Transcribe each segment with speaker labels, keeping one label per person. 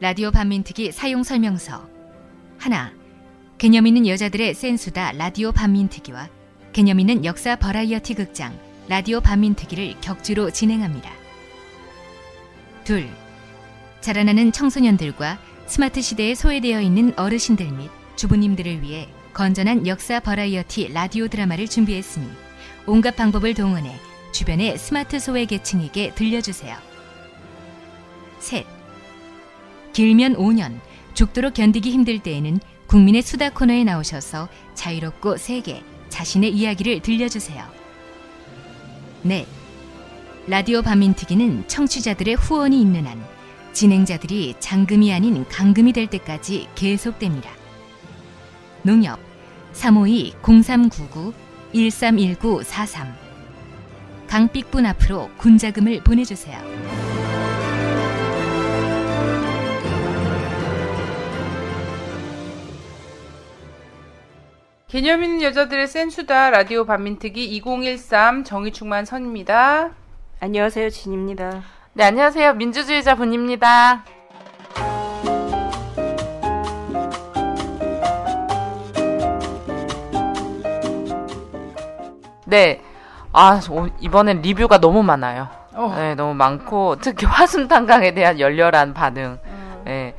Speaker 1: 라디오 반민특위 사용 설명서. 하나, 개념 있는 여자들의 센수다 라디오 반민특위와 개념 있는 역사 버라이어티 극장 라디오 반민특위를 격주로 진행합니다. 둘, 자라나는 청소년들과 스마트 시대에 소외되어 있는 어르신들 및 주부님들을 위해 건전한 역사 버라이어티 라디오 드라마를 준비했으니 온갖 방법을 동원해 주변의 스마트 소외 계층에게 들려주세요. 셋, 길면 5년, 죽도록 견디기 힘들 때에는 국민의 수다 코너에 나오셔서 자유롭고 세게 자신의 이야기를 들려주세요. 넷, 라디오 반민특위는 청취자들의 후원이 있는 한 진행자들이 장금이 아닌 강금이 될 때까지 계속됩니다. 농협 352-0399-131943 강삑분 앞으로 군자금을 보내주세요.
Speaker 2: 개념 있는 여자들의 센수다 라디오 반민특위 2013 정의충만 선입니다.
Speaker 3: 안녕하세요, 진입니다.
Speaker 4: 네, 안녕하세요. 민주주의자 분입니다. 네. 이번엔 리뷰가 너무 많아요. 네, 너무 많고, 특히 화순탄강에 대한 열렬한 반응. 네.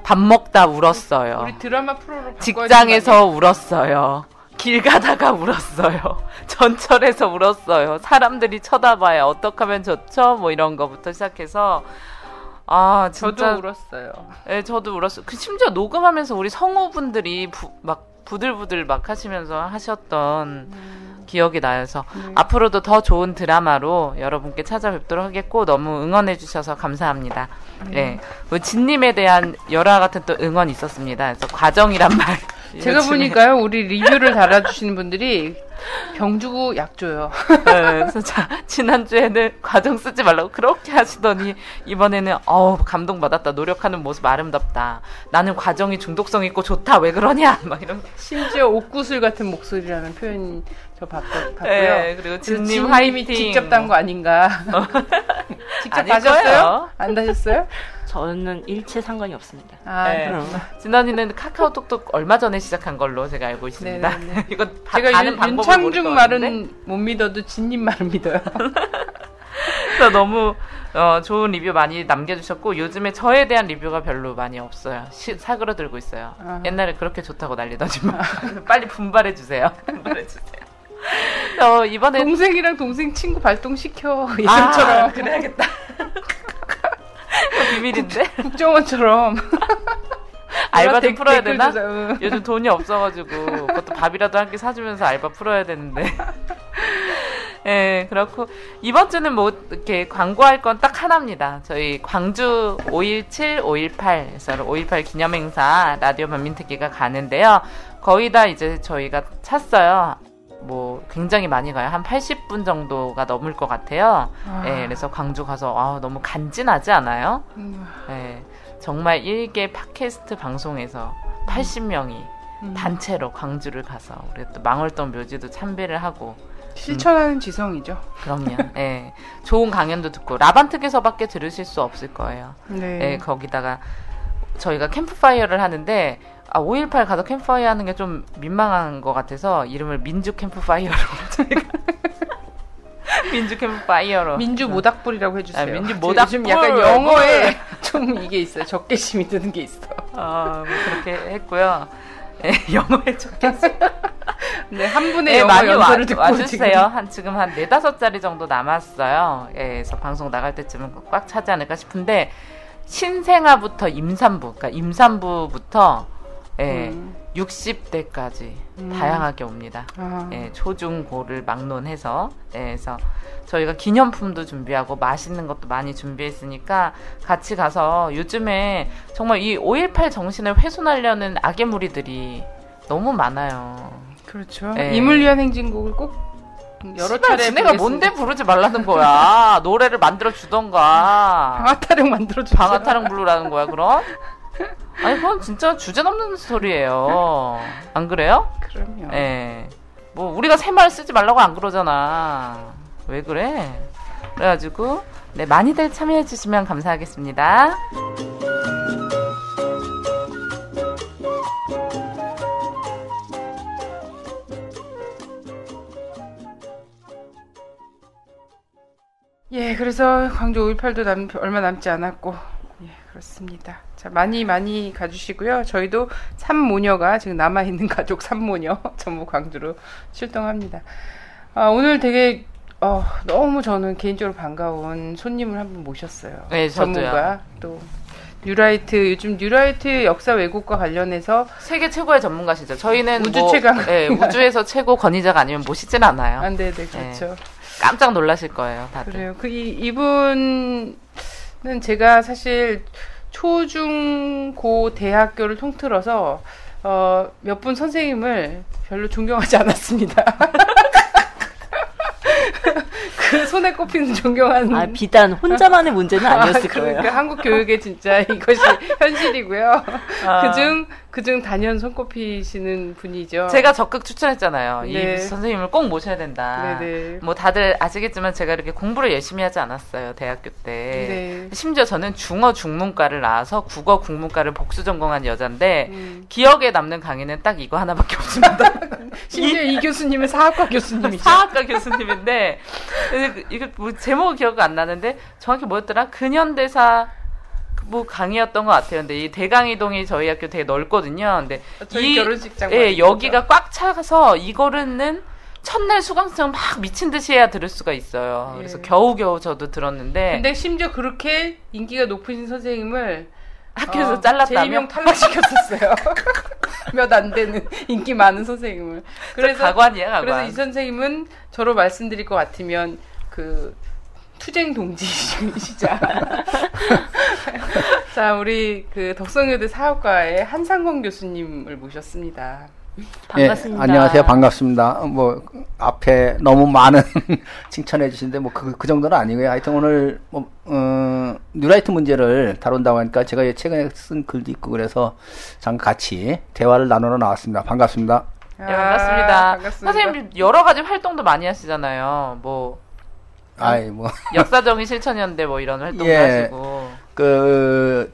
Speaker 4: 밥 먹다 울었어요.
Speaker 2: 우리 드라마 프로로
Speaker 4: 직장에서 울었어요. 길 가다가 울었어요. 전철에서 울었어요. 사람들이 쳐다봐야 어떡하면 좋죠? 뭐 이런 거부터 시작해서 진짜
Speaker 2: 저도 울었어요.
Speaker 4: 네, 저도 울었어요. 심지어 녹음하면서 우리 성우분들이 막 부들부들 막 하시면서 하셨던 기억이 나서 앞으로도 더 좋은 드라마로 여러분께 찾아뵙도록 하겠고 너무 응원해 주셔서 감사합니다. 네, 진님에 대한 열화 같은 또 응원이 있었습니다. 그래서 과정이란 말.
Speaker 2: 제가 보니까요, 우리 리뷰를 달아주시는 분들이 병 주고 약 줘요.
Speaker 4: 네, 그래서 지난주에는 과정 쓰지 말라고 그렇게 하시더니 이번에는 감동받았다. 노력하는 모습 아름답다. 나는 과정이 중독성 있고 좋다. 왜 그러냐? 막 이런.
Speaker 2: 심지어 옥구슬 같은 목소리라는 표현 저 봤고요.
Speaker 4: 네, 그리고 진님 화이팅.
Speaker 2: 직접 단 거 아닌가? 직접 다셨어요? 안 다셨어요?
Speaker 3: 저는 일체 상관이 없습니다.
Speaker 4: 네. 진원이는 카카오톡톡 얼마 전에 시작한 걸로 제가 알고 있습니다. 이거
Speaker 2: 제가 윤창중 말은 못 믿어도 진님 말은 믿어요.
Speaker 4: 그래서 너무 좋은 리뷰 많이 남겨주셨고 요즘에 저에 대한 리뷰가 별로 많이 없어요. 사그러들고 있어요. 옛날에 그렇게 좋다고 난리더니만 빨리 분발해주세요. 이번에
Speaker 2: 동생이랑 동생 친구 발동시켜 예전처럼
Speaker 4: 그래야겠다. 비밀인데?
Speaker 2: 국정원처럼
Speaker 4: 알바 좀 풀어야 되나? 요즘 돈이 없어가지고 그것도 밥이라도 한 끼 사주면서 알바 풀어야 되는데. 네, 그렇고 이번 주는 뭐 이렇게 광고할 건 딱 하나입니다. 저희 광주 5.17, 5.18에서 5.18 기념행사 라디오 반민특위가 가는데요. 거의 다 이제 저희가 찼어요. 뭐 굉장히 많이 가요. 한 80분 정도가 넘을 것 같아요. 네, 그래서 광주 가서 너무 간지나지 않아요? 네, 정말 일개 팟캐스트 방송에서 80명이 단체로 광주를 가서 우리 또 망월동 묘지도 참배를 하고
Speaker 2: 실천하는 지성이죠.
Speaker 4: 그럼요. 네, 좋은 강연도 듣고 라반특에서밖에 들으실 수 없을 거예요.
Speaker 2: 네,
Speaker 4: 거기다가 저희가 캠프파이어를 하는데 5.18 가서 캠프파이어 하는 게 좀 민망한 것 같아서 이름을 민주 캠프파이어로 저희가 민주 캠프파이어로
Speaker 2: 민주 모닥불이라고 해주세요.
Speaker 4: 민주 모닥불.
Speaker 2: 지금 약간 영어에 좀 이게 있어요. 적개심이 드는 게 있어.
Speaker 4: 뭐 그렇게 했고요. 네, 영어에 적개심.
Speaker 2: 네, 한 분의 영어 연설을 듣고
Speaker 4: 와주세요. 지금 한 4-5자리 정도 남았어요. 그래서 방송 나갈 때쯤은 꽉 차지 않을까 싶은데 신생아부터 임산부, 그러니까 임산부부터 60대까지 다양하게 옵니다. 초중 고를 막론해서 그래서 저희가 기념품도 준비하고 맛있는 것도 많이 준비했으니까 같이 가서 요즘에 정말 이 5.18 정신을 훼손하려는 악의 무리들이 너무 많아요.
Speaker 2: 그렇죠. 임을 위한 행진곡을 꼭 여러 차례
Speaker 4: 내가 뭔데 부르지 말라는 거야. 노래를 만들어 주던가.
Speaker 2: 방아타령 만들어 주세요.
Speaker 4: 방아타령 부르라는 거야, 그럼? 아니, 그건 진짜 주제넘는 소리예요. 안 그래요?
Speaker 2: 그럼요.
Speaker 4: 네. 뭐 우리가 새말 쓰지 말라고 안 그러잖아. 왜 그래? 그래가지고 많이들 참여해 주시면 감사하겠습니다.
Speaker 2: 예, 그래서 광주 5.18도 얼마 남지 않았고, 예, 그렇습니다. 자, 많이 가주시고요. 저희도 3모녀가 지금 남아있는 가족 3모녀 전부 광주로 출동합니다. 오늘 되게 너무 저는 개인적으로 반가운 손님을 한 분 모셨어요.
Speaker 4: 네, 저도요.
Speaker 2: 전문가 또 요즘 뉴라이트 역사 왜곡과 관련해서
Speaker 4: 세계 최고의 전문가시죠. 저희는
Speaker 2: 우주 최강,
Speaker 4: 우주에서 최고 권위자가 아니면 모시진 않아요.
Speaker 2: 네, 그렇죠.
Speaker 4: 네. 깜짝 놀라실 거예요, 다들.
Speaker 2: 그래요. 이분은 제가 사실 초중고 대학교를 통틀어서 몇 분 선생님을 별로 존경하지 않았습니다. 그 손에 꼽히는 존경하는.
Speaker 3: 비단 혼자만의 문제는 아니었을 거예요.
Speaker 2: 그러니까 한국 교육의 진짜 이것이 현실이고요. 그중 단연 손꼽히시는 분이죠.
Speaker 4: 제가 적극 추천했잖아요.
Speaker 2: 네.
Speaker 4: 이 선생님을 꼭 모셔야 된다.
Speaker 2: 네네.
Speaker 4: 뭐 다들 아시겠지만 제가 이렇게 공부를 열심히 하지 않았어요. 대학교 때.
Speaker 2: 네.
Speaker 4: 심지어 저는 중어 중문과를 나와서 국어 국문과를 복수 전공한 여잔데 기억에 남는 강의는 딱 이거 하나밖에 없습니다.
Speaker 2: 심지어 이 교수님은 사학과 교수님이죠.
Speaker 4: 사학과 교수님인데 이거 뭐 제목은 기억 안 나는데 정확히 뭐였더라? 근현대사 뭐 강의였던 것 같아요. 근데 이 대강이동이 저희 학교 되게 넓거든요. 근데
Speaker 2: 저희 결혼식장
Speaker 4: 여기가 꽉 차서 이거는 첫날 수강생 막 미친 듯이 해야 들을 수가 있어요. 그래서 겨우겨우 저도 들었는데.
Speaker 2: 근데 심지어 그렇게 인기가 높으신 선생님을
Speaker 4: 학교에서 잘랐다며?
Speaker 2: 제2명 탈락시켰었어요. 몇 안 되는 인기 많은 선생님을. 그래서
Speaker 4: 가관이야, 가관.
Speaker 2: 그래서 이 선생님은 저로 말씀드릴 것 같으면 투쟁 동지이시자. 자, 우리 덕성여대 사학과의 한상권 교수님을 모셨습니다.
Speaker 3: 반갑습니다.
Speaker 5: 안녕하세요. 반갑습니다. 앞에 너무 많은 칭찬해 주시는데, 그 정도는 아니고요. 하여튼 오늘, 뉴라이트 문제를 다룬다고 하니까 제가 최근에 쓴 글도 있고 그래서 잠깐 같이 대화를 나누러 나왔습니다. 반갑습니다.
Speaker 4: 네, 반갑습니다. 선생님 여러 가지 활동도 많이 하시잖아요. 역사정의 실천연대 이런 활동도 하시고.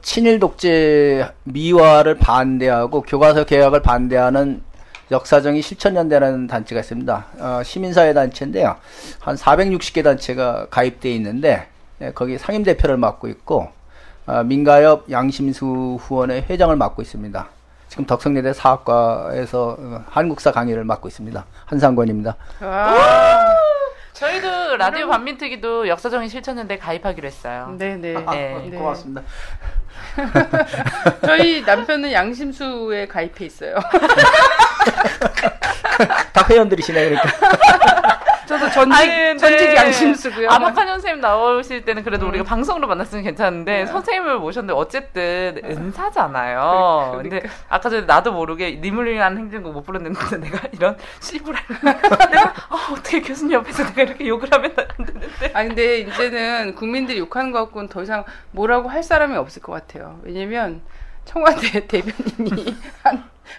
Speaker 5: 친일 독재 미화를 반대하고 교과서 개혁을 반대하는 역사정의 실천연대라는 단체가 있습니다. 시민사회 단체인데요. 한 460개 단체가 가입되어 있는데, 거기 상임대표를 맡고 있고, 민가협 양심수 후원의 회장을 맡고 있습니다. 지금 덕성여대 사학과에서 한국사 강의를 맡고 있습니다. 한상권입니다.
Speaker 4: 저희도 라디오 반민특위도 역사정의 실천연대 가입하기로 했어요.
Speaker 2: 네네.
Speaker 5: 고맙습니다.
Speaker 2: 저희 남편은 양심수에 가입해 있어요.
Speaker 5: 다 회원들이시네, 그러니까.
Speaker 2: 저도 전직 양심수고요.
Speaker 4: 아박한 선생님 나오실 때는 그래도 우리가 방송으로 만났으면 괜찮은데 선생님을 모셨는데 어쨌든 은사잖아요. 근데 아까 전에 나도 모르게 니물링한 행진곡 못 부르는데 내가 이런 씨부랄 내가 어떻게 교수님 옆에서 내가 이렇게 욕을 하면 안 되는데.
Speaker 2: 근데 이제는 국민들이 욕하는 것 갖고는 더 이상 뭐라고 할 사람이 없을 것 같아요. 왜냐면 청와대 대변인이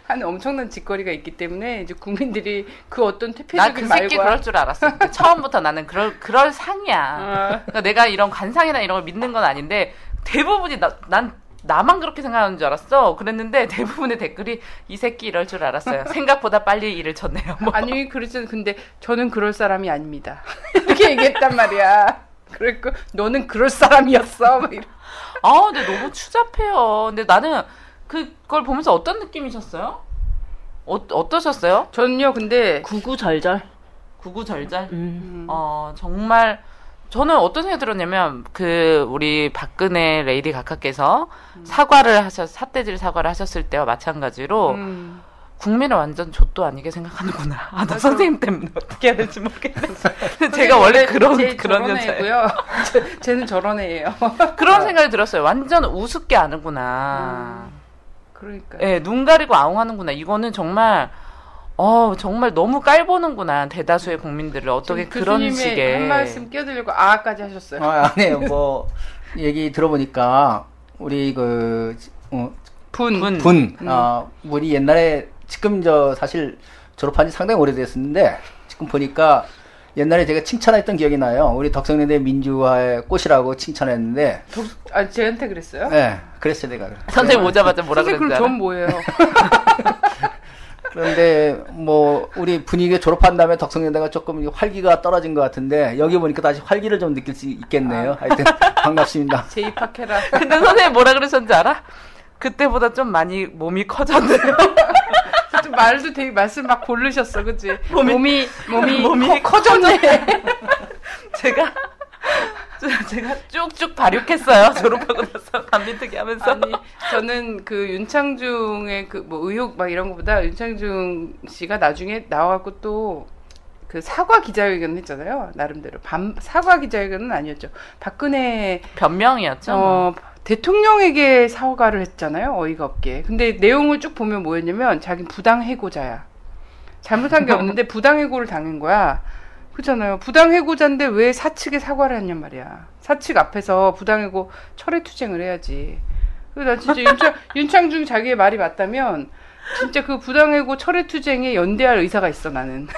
Speaker 2: 한 엄청난 짓거리가 있기 때문에 이제 국민들이 그 어떤 퇴폐적인
Speaker 4: 나 그 새끼 그럴 줄 알았어. 처음부터 나는 그럴 상이야. 그러니까 내가 이런 관상이나 이런 걸 믿는 건 아닌데 대부분이 난 나만 그렇게 생각하는 줄 알았어. 그랬는데 대부분의 댓글이 이 새끼 이럴 줄 알았어요. 생각보다 빨리 일을 쳤네요.
Speaker 2: 아니 그렇지. 근데 저는 그럴 사람이 아닙니다. 이렇게 얘기했단 말이야. 그랬고 너는 그럴 사람이었어. 근데
Speaker 4: 너무 추잡해요. 근데 나는 그걸 보면서 어떤 느낌이셨어요? 어떠셨어요?
Speaker 2: 저는요, 근데
Speaker 3: 구구절절.
Speaker 4: 정말 저는 어떤 생각이 들었냐면 우리 박근혜 레이디 각하께서 삿대질 사과를 하셨을 때와 마찬가지로 국민을 완전 좆도 아니게 생각하는구나. 나 선생님 때문에 어떻게 해야 될지 모르겠는데. 제가 원래 그런 여자예요.
Speaker 2: 쟤는 저런 애예요.
Speaker 4: 그런 생각이 들었어요. 완전 우습게 아는구나.
Speaker 2: 그러니까.
Speaker 4: 예, 눈 가리고 아웅하는구나. 이거는 정말 정말 너무 깔보는구나. 대다수의 국민들을 어떻게 그런 식의.
Speaker 2: 한 말씀 끼어들려고 아까지 하셨어요.
Speaker 5: 아니에요. 얘기 들어보니까 우리 우리 옛날에 지금 제사실 졸업한 지 상당히 오래됐었는데 지금 보니까 옛날에 제가 칭찬했던 기억이 나요. 우리 덕성여대 민주화의 꽃이라고 칭찬했는데.
Speaker 2: 쟤한테 그랬어요?
Speaker 5: 네, 그랬어요, 내가.
Speaker 4: 선생님 오자마자 뭐라 그랬는지
Speaker 2: 그럼 전 뭐예요?
Speaker 5: 그런데 뭐 우리 분위기 졸업한 다음에 덕성여대가 조금 활기가 떨어진 것 같은데 여기 보니까 다시 활기를 좀 느낄 수 있겠네요. 하여튼 반갑습니다.
Speaker 2: 재입학해라.
Speaker 4: 근데 선생님 뭐라 그러셨는지 알아? 그때보다 좀 많이 몸이 커졌네요.
Speaker 2: 좀 말도 되게 말씀 막 고르셨어, 그치? 몸이
Speaker 4: 커졌네. 제가 쭉쭉 발육했어요. 졸업하고 나서 반민특위 하면서.
Speaker 2: 아니, 저는 그 윤창중의 그 뭐 의혹 막 이런 거보다 윤창중 씨가 나중에 나와갖고 또 그 사과 기자회견 했잖아요. 나름대로. 사과 기자회견은 아니었죠. 박근혜
Speaker 4: 변명이었죠.
Speaker 2: 대통령에게 사과를 했잖아요. 어이가 없게. 근데 내용을 쭉 보면 뭐였냐면 자기는 부당해고자야. 잘못한 게 없는데 부당해고를 당한 거야. 그렇잖아요. 부당해고자인데 왜 사측에 사과를 했냔 말이야. 사측 앞에서 부당해고 철회투쟁을 해야지. 그래서 나 진짜 윤창중 자기의 말이 맞다면 진짜 그 부당해고 철회투쟁에 연대할 의사가 있어 나는.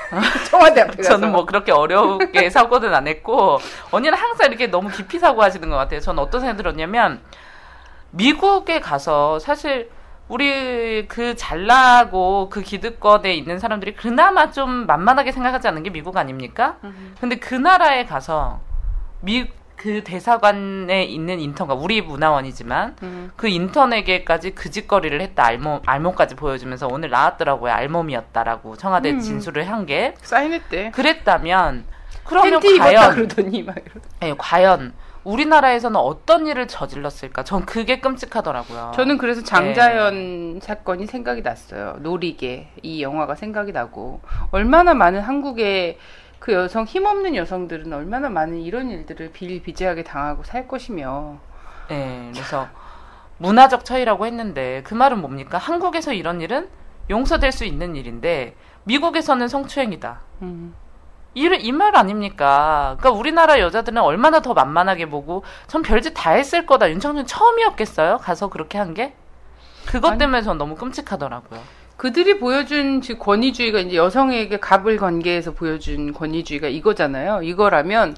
Speaker 2: 청와대 앞에 가서.
Speaker 4: 저는 뭐 그렇게 어렵게 사고는 안 했고 언니는 항상 이렇게 너무 깊이 사고하시는 것 같아요. 저는 어떤 생각이 들었냐면 미국에 가서 사실 우리 그 잘나고 그 기득권에 있는 사람들이 그나마 좀 만만하게 생각하지 않는 게 미국 아닙니까? 근데 그 나라에 가서 그 대사관에 있는 인턴과 우리 문화원이지만 그 인턴에게까지 그 짓거리를 했다. 알몸까지 보여주면서 오늘 나왔더라고요. 알몸이었다라고 청와대 진술을 한 게
Speaker 2: 사인했대.
Speaker 4: 그랬다면 그러면
Speaker 2: 팬티
Speaker 4: 과연
Speaker 2: 입었다 그러더니 막
Speaker 4: 네, 과연 우리나라에서는 어떤 일을 저질렀을까? 전 그게 끔찍하더라고요.
Speaker 2: 저는 그래서 장자연 사건이 생각이 났어요. 노리게 이 영화가 생각이 나고 얼마나 많은 한국의 그 여성 힘없는 여성들은 얼마나 많은 이런 일들을 비일비재하게 당하고 살 것이며.
Speaker 4: 네, 그래서 문화적 처이라고 했는데 그 말은 뭡니까? 한국에서 이런 일은 용서될 수 있는 일인데 미국에서는 성추행이다. 이 말 아닙니까? 그러니까 우리나라 여자들은 얼마나 더 만만하게 보고 전 별짓 다 했을 거다. 윤창중 처음이었겠어요? 가서 그렇게 한 게? 그것 때문에 전 너무 끔찍하더라고요.
Speaker 2: 그들이 보여준 즉 권위주의가 이제 여성에게 갑을 관계에서 보여준 권위주의가 이거잖아요. 이거라면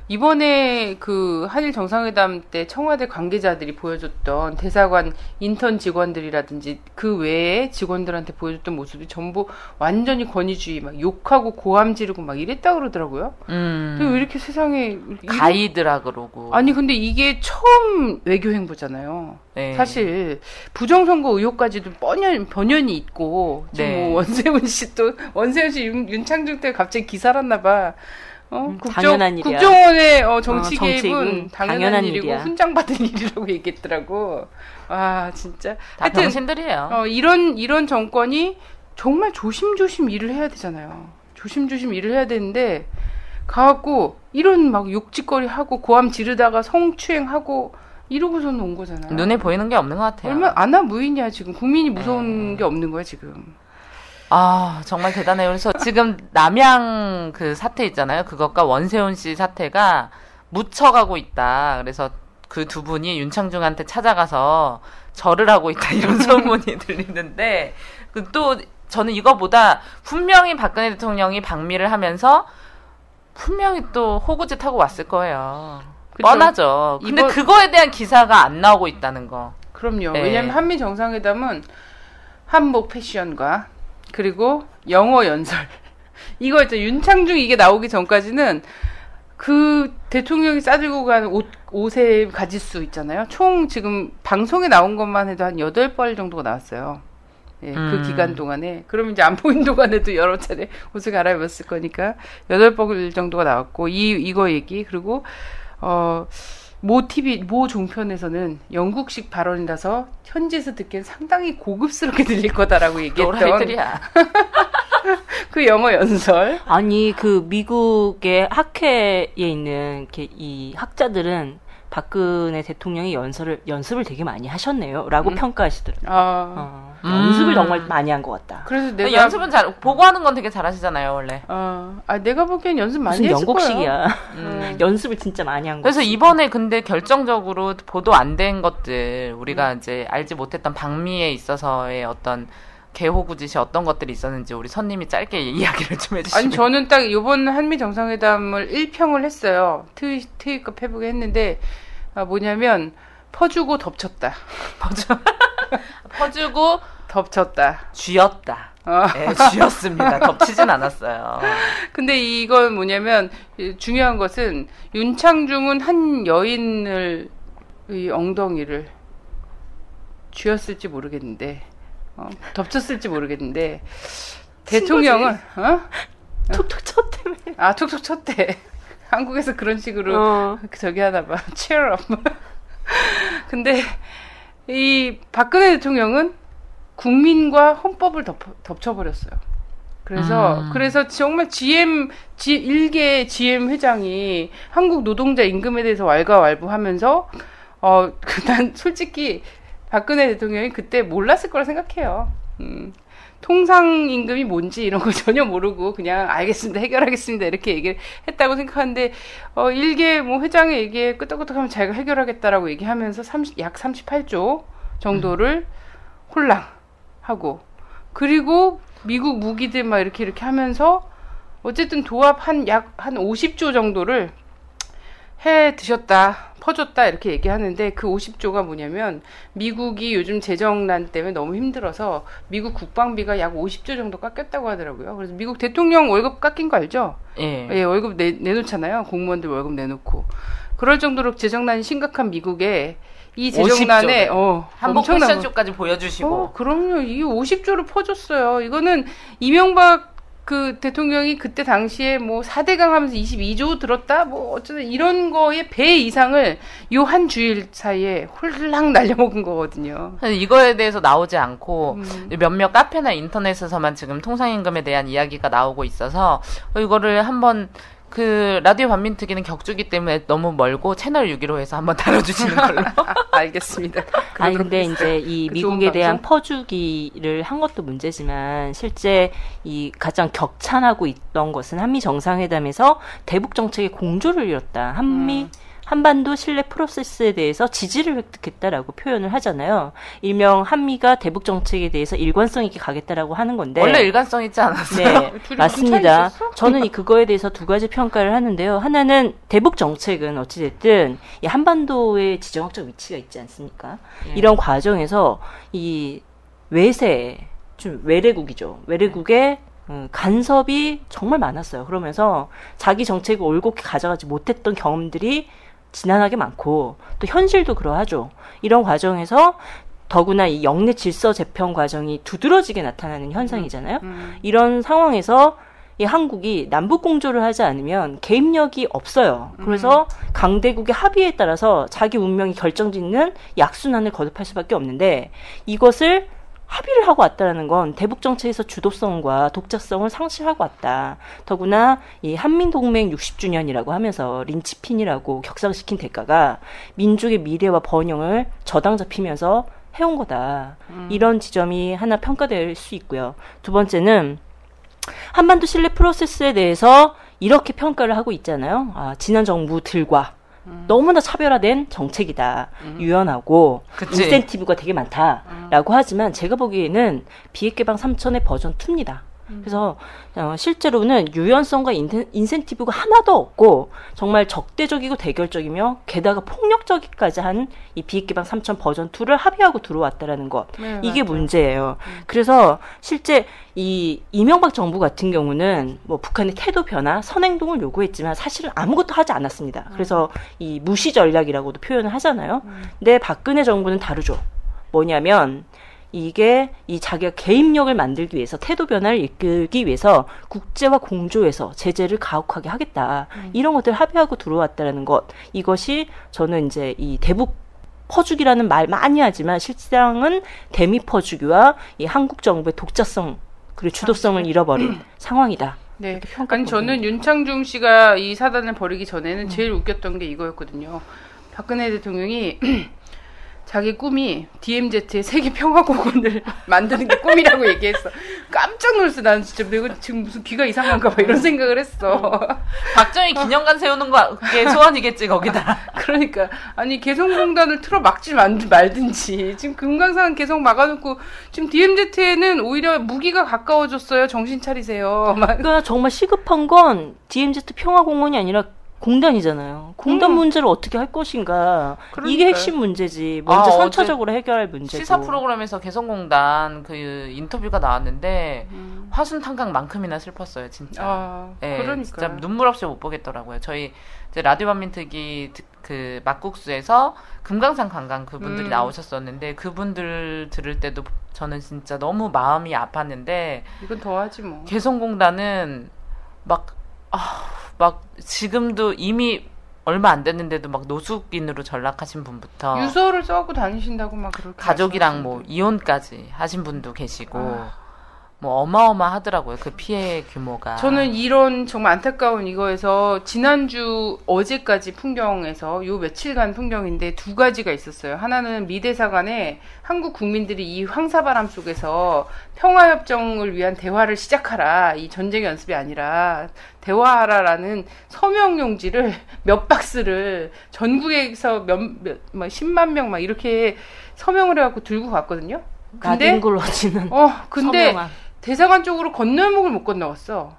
Speaker 2: 이번에 그 한일 정상회담 때 청와대 관계자들이 보여줬던 대사관 인턴 직원들이라든지 그 외에 직원들한테 보여줬던 모습이 전부 완전히 권위주의 막 욕하고 고함 지르고 막 이랬다 그러더라고요. 근데 왜 이렇게 세상에
Speaker 4: 가이드라 그러고.
Speaker 2: 아니 근데 이게 처음 외교 행보잖아요.
Speaker 4: 네.
Speaker 2: 사실 부정선거 의혹까지도 번연이 있고 지금
Speaker 4: 네.
Speaker 2: 뭐 원세훈 씨 윤창중 때 갑자기 기사랐나 봐.
Speaker 3: 당연한 일이야.
Speaker 2: 국정원의 정치
Speaker 3: 정치
Speaker 2: 개입은
Speaker 3: 개입은
Speaker 2: 당연한
Speaker 3: 당연한
Speaker 2: 일이고
Speaker 3: 일이야.
Speaker 2: 훈장받은 일이라고 얘기했더라고. 아 진짜.
Speaker 4: 다
Speaker 2: 하여튼
Speaker 4: 당신들이에요.
Speaker 2: 이런 정권이 정말 조심조심 일을 해야 되잖아요. 조심조심 일을 해야 되는데 가갖고 이런 막 욕짓거리 하고 고함 지르다가 성추행하고 이러고서는 온 거잖아요.
Speaker 4: 눈에 보이는 게 없는 것 같아요.
Speaker 2: 얼마 안하무인이야 지금. 국민이 무서운 게 없는 거야 지금.
Speaker 4: 아, 정말 대단해요. 그래서 지금 남양 그 사태 있잖아요. 그것과 원세훈 씨 사태가 묻혀가고 있다. 그래서 그 두 분이 윤창중한테 찾아가서 절을 하고 있다. 이런 소문이 들리는데, 또 저는 이거보다 분명히 박근혜 대통령이 방미를 하면서 분명히 또 호구짓 하고 왔을 거예요.
Speaker 2: 그쵸?
Speaker 4: 뻔하죠. 근데 그거에 대한 기사가 안 나오고 있다는 거.
Speaker 2: 그럼요.
Speaker 4: 네.
Speaker 2: 왜냐하면 한미 정상회담은 한복 패션과 그리고 영어 연설. 이거 있죠. 윤창중 이게 나오기 전까지는 그 대통령이 싸들고 간 옷의 가지수 있잖아요. 총 지금 방송에 나온 것만 해도 한 8벌 정도가 나왔어요. 예, 그 기간 동안에. 그럼 이제 안 보인 동안에도 여러 차례 옷을 갈아입었을 거니까 8벌 정도가 나왔고, 이거 얘기. 그리고, 모 종편에서는 영국식 발언이라서 현지에서 듣기엔 상당히 고급스럽게 들릴 거다라고 얘기했던
Speaker 4: 또라이들이야.
Speaker 2: 그 영어 연설.
Speaker 3: 아니 그 미국의 학회에 있는 이렇게 이 학자들은 박근혜 대통령이 연습을 되게 많이 하셨네요.라고 평가하시더라고요. 연습을 정말 많이 한 것 같다.
Speaker 2: 그래서 내가
Speaker 4: 연습은 보고하는 건 되게 잘하시잖아요, 원래.
Speaker 2: 내가 보기엔 연습 많이
Speaker 3: 무슨
Speaker 2: 했을
Speaker 3: 영국식이야.
Speaker 2: 거예요.
Speaker 3: 연습을 진짜 많이 한 거.
Speaker 4: 그래서 이번에 근데 결정적으로 보도 안 된 것들, 우리가 이제 알지 못했던 방미에 있어서의 어떤 개호구짓이 어떤 것들이 있었는지 우리 선님이 짧게 이야기를 좀 해주시면.
Speaker 2: 아니 저는 딱 이번 한미 정상회담을 1평을 했어요. 트윗과 페북에 했는데 뭐냐면 퍼주고 덮쳤다.
Speaker 4: 퍼주고
Speaker 2: 덮쳤다.
Speaker 4: 쥐었다. 네, 쥐었습니다. 덮치진 않았어요.
Speaker 2: 근데 이건 뭐냐면 중요한 것은 윤창중은 한 여인을 이 엉덩이를 쥐었을지 모르겠는데 덮쳤을지 모르겠는데 대통령은
Speaker 3: 툭툭 쳤대며.
Speaker 2: 툭툭 쳤대. 한국에서 그런 식으로 저기 하나 봐. cheer up. 근데 이 박근혜 대통령은 국민과 헌법을 덮쳐버렸어요. 그래서 정말 일개 GM 회장이 한국 노동자 임금에 대해서 왈가왈부하면서 난 솔직히 박근혜 대통령이 그때 몰랐을 거라 생각해요. 통상 임금이 뭔지 이런 거 전혀 모르고 그냥 알겠습니다, 해결하겠습니다 이렇게 얘기를 했다고 생각하는데 일개 뭐 회장의 얘기에 끄떡끄떡하면 자기가 해결하겠다라고 얘기하면서 약 38조 정도를 홀랑하고 그리고 미국 무기들 막 이렇게 하면서 어쨌든 도합 한 50조 정도를 해 드셨다, 퍼줬다 이렇게 얘기하는데 그 50조가 뭐냐면 미국이 요즘 재정난 때문에 너무 힘들어서 미국 국방비가 약 50조 정도 깎였다고 하더라고요. 그래서 미국 대통령 월급 깎인 거 알죠? 예, 월급 내놓잖아요. 공무원들 월급 내놓고. 그럴 정도로 재정난이 심각한 미국에 이 재정난에
Speaker 4: 한복 패션쇼까지 보여주시고.
Speaker 2: 그럼요. 이 50조를 퍼줬어요. 이거는 이명박 그 대통령이 그때 당시에 뭐 4대강 하면서 22조 들었다? 뭐 어쩌든 이런 거에 배 이상을 요 한 주일 사이에 홀랑 날려먹은 거거든요.
Speaker 4: 이거에 대해서 나오지 않고 몇몇 카페나 인터넷에서만 지금 통상임금에 대한 이야기가 나오고 있어서 이거를 한번 그 라디오 반민특위는 격주기 때문에 너무 멀고 채널 615에서 한번 다뤄주시는 걸로.
Speaker 2: 알겠습니다.
Speaker 3: 아니 근데 이제 이 미국에 대한 퍼주기를 한 것도 문제지만 실제 이 가장 격찬하고 있던 것은 한미 정상회담에서 대북 정책의 공조를 이뤘다. 한반도 신뢰 프로세스에 대해서 지지를 획득했다라고 표현을 하잖아요. 일명 한미가 대북 정책에 대해서 일관성 있게 가겠다라고 하는 건데
Speaker 4: 원래 일관성 있지 않았어요?
Speaker 3: 네, 맞습니다. 저는 그거에 대해서 두 가지 평가를 하는데요. 하나는 대북 정책은 어찌됐든 이 한반도의 지정학적 위치가 있지 않습니까? 이런 과정에서 이 좀 외래국이죠. 외래국의 간섭이 정말 많았어요. 그러면서 자기 정책을 올곧게 가져가지 못했던 경험들이 지난하게 많고 또 현실도 그러하죠. 이런 과정에서 더구나 이 영내 질서 재편 과정이 두드러지게 나타나는 현상이잖아요. 이런 상황에서 이 한국이 남북 공조를 하지 않으면 개입력이 없어요. 그래서 강대국의 합의에 따라서 자기 운명이 결정짓는 약순환을 거듭할 수밖에 없는데 이것을 합의를 하고 왔다는 건 대북 정책에서 주도성과 독자성을 상실하고 왔다. 더구나 이 한민동맹 60주년이라고 하면서 린치핀이라고 격상시킨 대가가 민족의 미래와 번영을 저당 잡히면서 해온 거다. 이런 지점이 하나 평가될 수 있고요. 두 번째는 한반도 신뢰 프로세스에 대해서 이렇게 평가를 하고 있잖아요. 지난 정부들과 너무나 차별화된 정책이다. 유연하고
Speaker 4: 그치.
Speaker 3: 인센티브가 되게 많다라고 하지만 제가 보기에는 비핵개방 3천의 버전 2입니다. 그래서 실제로는 유연성과 인센티브가 하나도 없고 정말 적대적이고 대결적이며 게다가 폭력적이까지 한 이 비핵개방 3천 버전 2를 합의하고 들어왔다라는 것. 네, 이게 맞아요. 문제예요. 그래서 실제 이 이명박 정부 같은 경우는 뭐 북한의 태도 변화, 선행동을 요구했지만 사실은 아무것도 하지 않았습니다. 그래서 이 무시 전략이라고도 표현을 하잖아요. 근데 박근혜 정부는 다르죠. 뭐냐면 이게 이 자기가 개입력을 만들기 위해서 태도 변화를 이끌기 위해서 국제와 공조해서 제재를 가혹하게 하겠다. 이런 것들 합의하고 들어왔다는 것. 이것이 저는 이제 이 대북 퍼주기라는 말 많이 하지만 실상은 대미 퍼주기와 이 한국 정부의 독자성 그리고 주도성을 잃어버린 상황이다.
Speaker 2: 네. 아니 저는 윤창중 씨가 이 사단을 벌이기 전에는 제일 웃겼던 게 이거였거든요. 박근혜 대통령이 자기 꿈이 DMZ의 세계 평화공원을 만드는 게 꿈이라고 얘기했어. 깜짝 놀랐어. 나는 진짜 내가 지금 무슨 귀가 이상한가 봐 이런 생각을 했어.
Speaker 4: 박정희 기념관 세우는 게 소원이겠지 거기다.
Speaker 2: 그러니까 아니 개성공단을 틀어 막지 말든지 지금 금강산 계속 막아놓고 지금 DMZ에는 오히려 무기가 가까워졌어요. 정신 차리세요.
Speaker 3: 그러니까 정말 시급한 건 DMZ 평화공원이 아니라 공단이잖아요. 공단 문제를 어떻게 할 것인가. 그러니까요. 이게 핵심 문제지. 먼저 선처적으로 해결할 문제고.
Speaker 4: 시사 프로그램에서 개성공단 그 인터뷰가 나왔는데 화순탄강만큼이나 슬펐어요, 진짜. 네, 그러니까 진짜 눈물 없이 못 보겠더라고요. 저희 이제 라디오 반민특위 그 막국수에서 금강산 관광 그분들이 나오셨었는데 그분들 들을 때도 저는 진짜 너무 마음이 아팠는데
Speaker 2: 이건 더하지 뭐.
Speaker 4: 개성공단은 막 지금도 이미 얼마 안 됐는데도 막 노숙인으로 전락하신 분부터
Speaker 2: 유서를 써고 다니신다고 막 그렇게
Speaker 4: 가족이랑 뭐 이혼까지 하신 분도 계시고 뭐 어마어마하더라고요. 그 피해 규모가.
Speaker 2: 저는 이런 정말 안타까운 이거에서 지난주 어제까지 풍경에서 요 며칠간 풍경인데 두 가지가 있었어요. 하나는 미 대사관에 한국 국민들이 이 황사바람 속에서 평화협정을 위한 대화를 시작하라. 이 전쟁 연습이 아니라 대화하라라는 서명 용지를 몇 박스를 전국에서 막 10만 명 막 이렇게 서명을 해갖고 들고 갔거든요.
Speaker 3: 근데 근데
Speaker 2: 서명한. 대사관 쪽으로 건널목을 못 건너갔어.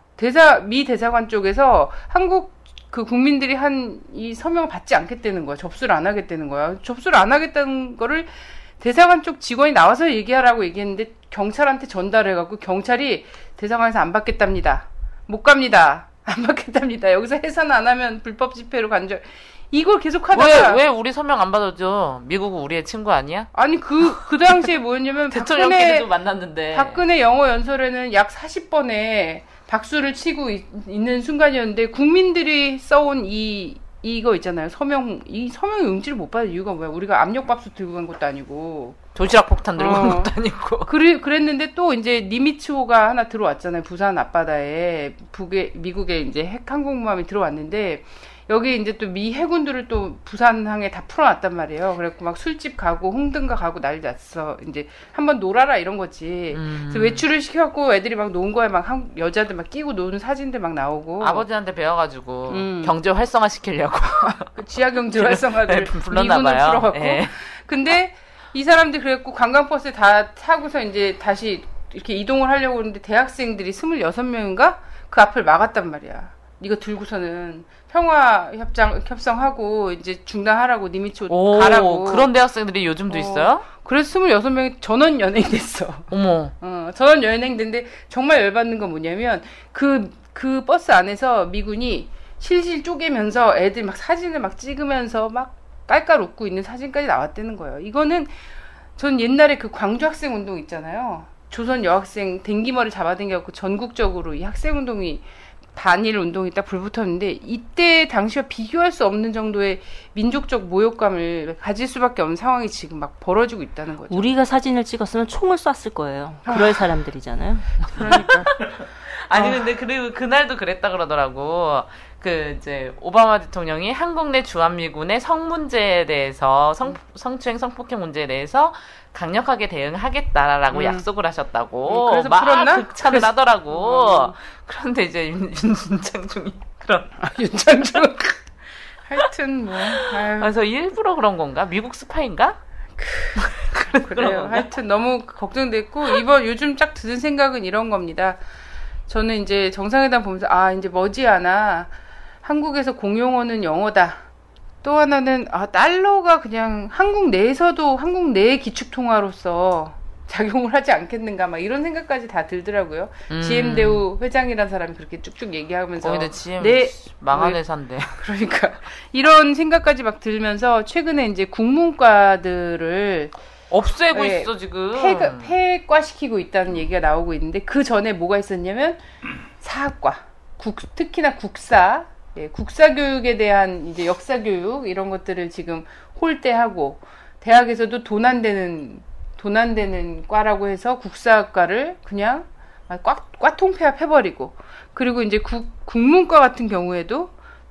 Speaker 2: 미 대사관 쪽에서 한국 그 국민들이 한 이 서명을 받지 않겠다는 거야. 접수를 안 하겠다는 거야. 접수를 안 하겠다는 거를 대사관 쪽 직원이 나와서 얘기하라고 얘기했는데 경찰한테 전달해갖고 경찰이 대사관에서 안 받겠답니다. 못 갑니다. 안 받겠답니다. 여기서 해산 안 하면 불법 집회로 간절. 이걸 계속 하다가
Speaker 4: 왜 우리 서명 안 받아줘? 미국은 우리의 친구 아니야?
Speaker 2: 아니 그 당시에 뭐였냐면
Speaker 4: 대통령끼리도 만났는데
Speaker 2: 박근혜 영어 연설에는 약 40번에 박수를 치고 있는 순간이었는데 국민들이 써온 이거 있잖아요. 이 서명 용지를 못 받을 이유가 뭐야? 우리가 압력밥솥 들고 간 것도 아니고
Speaker 4: 도시락 폭탄 들고 간 것도 아니고
Speaker 2: 그랬는데 또 이제 니미츠호가 하나 들어왔잖아요. 부산 앞바다에 미국에 이제 핵 항공모함이 들어왔는데 여기 이제 또 미 해군들을 또 부산항에 다 풀어놨단 말이에요. 그래갖고 막 술집 가고 홍등가 가고 난리 났어. 이제 한번 놀아라 이런 거지. 그래서 외출을 시켜갖고 애들이 막 논 거에 막 여자들 막 끼고 노는 사진들 막 나오고.
Speaker 4: 아버지한테 배워가지고 경제 활성화 시키려고.
Speaker 2: 그 지하 경제 활성화를 미군을 풀어갖고. 근데 이 사람들 그래갖고 관광버스에 다 타고서 이제 다시 이렇게 이동을 하려고 하는데 대학생들이 26명인가? 그 앞을 막았단 말이야. 이거 들고서는 협상하고 이제 중단하라고 니미츠 가라고.
Speaker 4: 그런 대학생들이 요즘도 있어요?
Speaker 2: 그래서 26명이 전원 연예인 됐어.
Speaker 4: 어머.
Speaker 2: 전원 연예인 됐는데 정말 열받는 건 뭐냐면 그 버스 안에서 미군이 실실 쪼개면서 애들 막 사진을 막 찍으면서 막 깔깔 웃고 있는 사진까지 나왔다는 거예요. 이거는 전 옛날에 그 광주 학생 운동 있잖아요. 조선 여학생 댕기머리 잡아당겨갖고 전국적으로 이 학생 운동이 단일 운동이 딱 불붙었는데 이때 당시와 비교할 수 없는 정도의 민족적 모욕감을 가질 수밖에 없는 상황이 지금 막 벌어지고 있다는 거죠.
Speaker 3: 우리가 사진을 찍었으면 총을 쐈을 거예요. 그럴 사람들이잖아요.
Speaker 2: 그러니까.
Speaker 4: 아니 근데 그리고 그날도 그랬다 그러더라고. 그 이제 오바마 대통령이 한국 내 주한미군의 성 문제에 대해서 성추행 성폭행 문제에 대해서 강력하게 대응하겠다라고 약속을 하셨다고.
Speaker 2: 그래서
Speaker 4: 막
Speaker 2: 풀었나?
Speaker 4: 극찬을 하더라고. 그런데 이제 윤창중이 그런.
Speaker 2: 윤창중. 하여튼 뭐. 아유.
Speaker 4: 그래서 일부러 그런 건가? 미국 스파인가?
Speaker 2: 그래요. 하여튼 너무 걱정됐고 요즘 딱 드는 생각은 이런 겁니다. 저는 이제 정상회담 보면서 이제 머지않아 한국에서 공용어는 영어다. 또 하나는 달러가 그냥 한국 내에서도 한국 내의 기축통화로서 작용을 하지 않겠는가 막 이런 생각까지 다 들더라고요. GM대우 회장이라는 사람이 그렇게 쭉쭉 얘기하면서
Speaker 4: 근데 GM 망한 회사인데.
Speaker 2: 그러니까 이런 생각까지 막 들면서 최근에 이제 국문과들을
Speaker 4: 없애고 있어 지금.
Speaker 2: 폐과시키고 있다는 얘기가 나오고 있는데 그 전에 뭐가 있었냐면 사학과, 특히나 국사 교육에 대한 이제 역사 교육 이런 것들을 지금 홀대하고 대학에서도 돈 안 되는 과라고 해서 국사학과를 그냥 꽈통폐합 해버리고 그리고 이제 국문과 같은 경우에도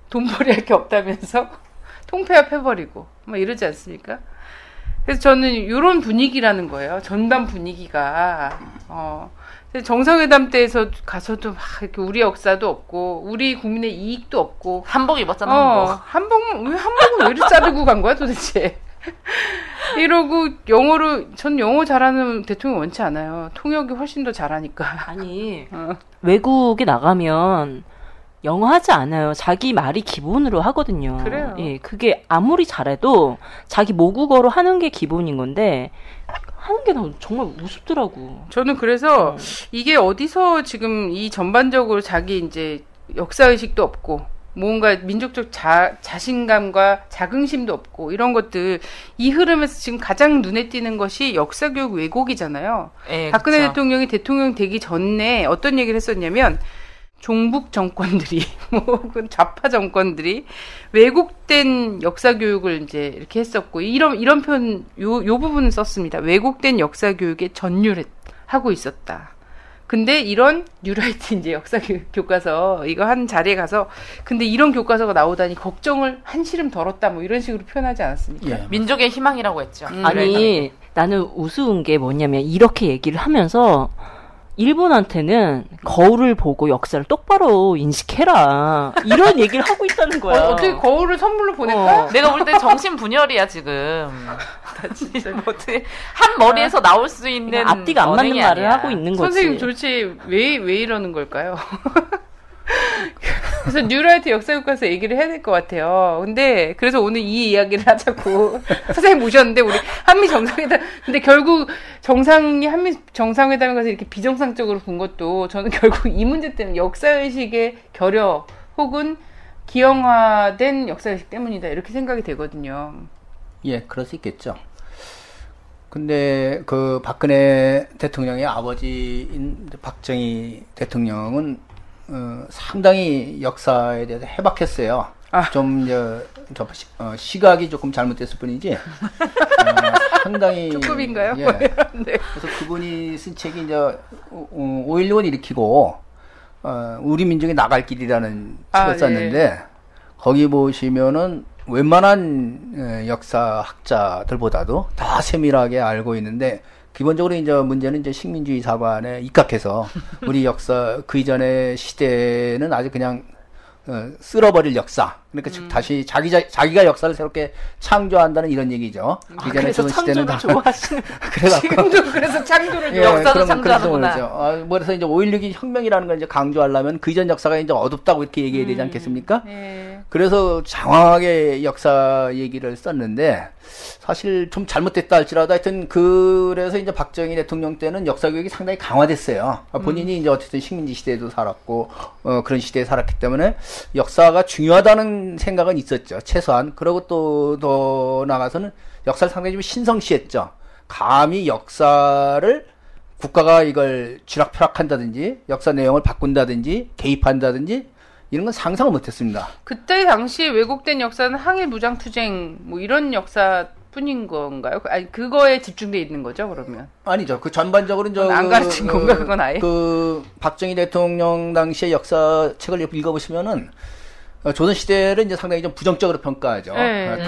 Speaker 2: 돈벌이 할 게 없다면서 통폐합 해버리고 막 이러지 않습니까? 그래서 저는 이런 분위기라는 거예요. 전반 분위기가. 정상회담 때에서 가서도 막 이렇게 우리 역사도 없고, 우리 국민의 이익도 없고.
Speaker 4: 한복 입었잖아,
Speaker 2: 한복은 왜 이렇게 싸들고 간 거야, 도대체? 이러고 전 영어 잘하는 대통령 원치 않아요. 통역이 훨씬 더 잘하니까.
Speaker 3: 아니, 외국에 나가면 영하지 않아요. 자기 말이 기본으로 하거든요.
Speaker 2: 그래요.
Speaker 3: 예, 그게 아무리 잘해도 자기 모국어로 하는 게 기본인 건데 하는 게 정말 우습더라고.
Speaker 2: 저는 그래서 이게 어디서 지금 이 전반적으로 자기 이제 역사의식도 없고 뭔가 민족적 자신감과 자긍심도 없고 이런 것들 이 흐름에서 지금 가장 눈에 띄는 것이 역사교육 왜곡이잖아요.
Speaker 4: 네,
Speaker 2: 박근혜
Speaker 4: 그쵸.
Speaker 2: 대통령이 대통령 되기 전에 어떤 얘기를 했었냐면 종북 정권들이 혹은 좌파 정권들이 왜곡된 역사 교육을 이제 이렇게 했었고 이런 표현 요 부분을 썼습니다. 왜곡된 역사 교육에 전율하고 있었다. 근데 이런 뉴라이트 이제 역사 교과서 이거 한 자리에 가서 근데 이런 교과서가 나오다니 걱정을 한시름 덜었다 뭐 이런 식으로 표현하지 않았습니까?
Speaker 5: 예.
Speaker 4: 민족의 희망이라고 했죠.
Speaker 3: 아니 나는 우스운 게 뭐냐면 이렇게 얘기를 하면서 일본한테는 거울을 보고 역사를 똑바로 인식해라 이런 얘기를 하고 있다는 거야.
Speaker 2: 어떻게 거울을 선물로 보낼까?
Speaker 4: 내가 볼 때 정신분열이야 지금. 진짜 어떻게 한 머리에서 나올 수 있는
Speaker 3: 앞뒤가 안 맞는 말을
Speaker 4: 아니야.
Speaker 3: 하고 있는 거지.
Speaker 2: 선생님 도대체 왜 이러는 걸까요? 그래서 뉴라이트 역사교과서 얘기를 해야 될 것 같아요. 근데 그래서 오늘 이 이야기를 하자고 선생님 모셨는데 우리 한미 정상회담 근데 결국 한미 정상회담에 가서 이렇게 비정상적으로 본 것도 저는 결국 이 문제 때문에 역사의식의 결여 혹은 기형화된 역사의식 때문이다 이렇게 생각이 되거든요.
Speaker 5: 예, 그럴 수 있겠죠. 근데 그 박근혜 대통령의 아버지인 박정희 대통령은 상당히 역사에 대해서 해박했어요. 시각이 조금 잘못됐을 뿐이지, 상당히.
Speaker 2: 조금인가요?
Speaker 5: 예.
Speaker 2: 네.
Speaker 5: 그래서 그분이 쓴 책이 이제, 5.16을 일으키고, 우리 민족이 나갈 길이라는 책을 썼는데,
Speaker 2: 네.
Speaker 5: 거기 보시면은 웬만한 역사학자들보다도 다 세밀하게 알고 있는데, 기본적으로 이제 문제는 이제 식민주의 사관에 입각해서 우리 역사 그 이전의 시대는 아주 그냥 쓸어버릴 역사. 그러니까 즉 다시 자기가 역사를 새롭게 창조한다는 이런 얘기죠. 이전의
Speaker 3: 그래서
Speaker 5: 시대는
Speaker 3: 창조를 좋아하시는.
Speaker 2: 지금도 그래서 창조를
Speaker 5: 예,
Speaker 4: 역사도 창조하는구나.
Speaker 5: 그래서 이제 5.16이 혁명이라는 걸 이제 강조하려면 그 이전 역사가 이제 어둡다고 이렇게 얘기해야 되지 않겠습니까?
Speaker 2: 네.
Speaker 5: 그래서 장황하게 역사 얘기를 썼는데 사실 좀 잘못됐다 할지라도 하여튼 그래서 이제 박정희 대통령 때는 역사 교육이 상당히 강화됐어요. 본인이 이제 어쨌든 식민지 시대에도 살았고 그런 시대에 살았기 때문에 역사가 중요하다는 생각은 있었죠. 최소한. 그리고 또 더 나가서는 역사를 상당히 좀 신성시했죠. 감히 역사를 국가가 이걸 쥐락펴락한다든지 역사 내용을 바꾼다든지 개입한다든지 이런 건 상상을 못했습니다.
Speaker 2: 그때 당시 왜곡된 역사는 항일 무장투쟁 뭐 이런 역사뿐인 건가요? 아니 그거에 집중돼 있는 거죠 그러면?
Speaker 5: 아니죠. 그 전반적으로 이제
Speaker 2: 안 가르친 건가 그건 아예?
Speaker 5: 그 박정희 대통령 당시의 역사 책을 읽어보시면은 조선 시대를 이제 상당히 좀 부정적으로 평가하죠.
Speaker 2: 네.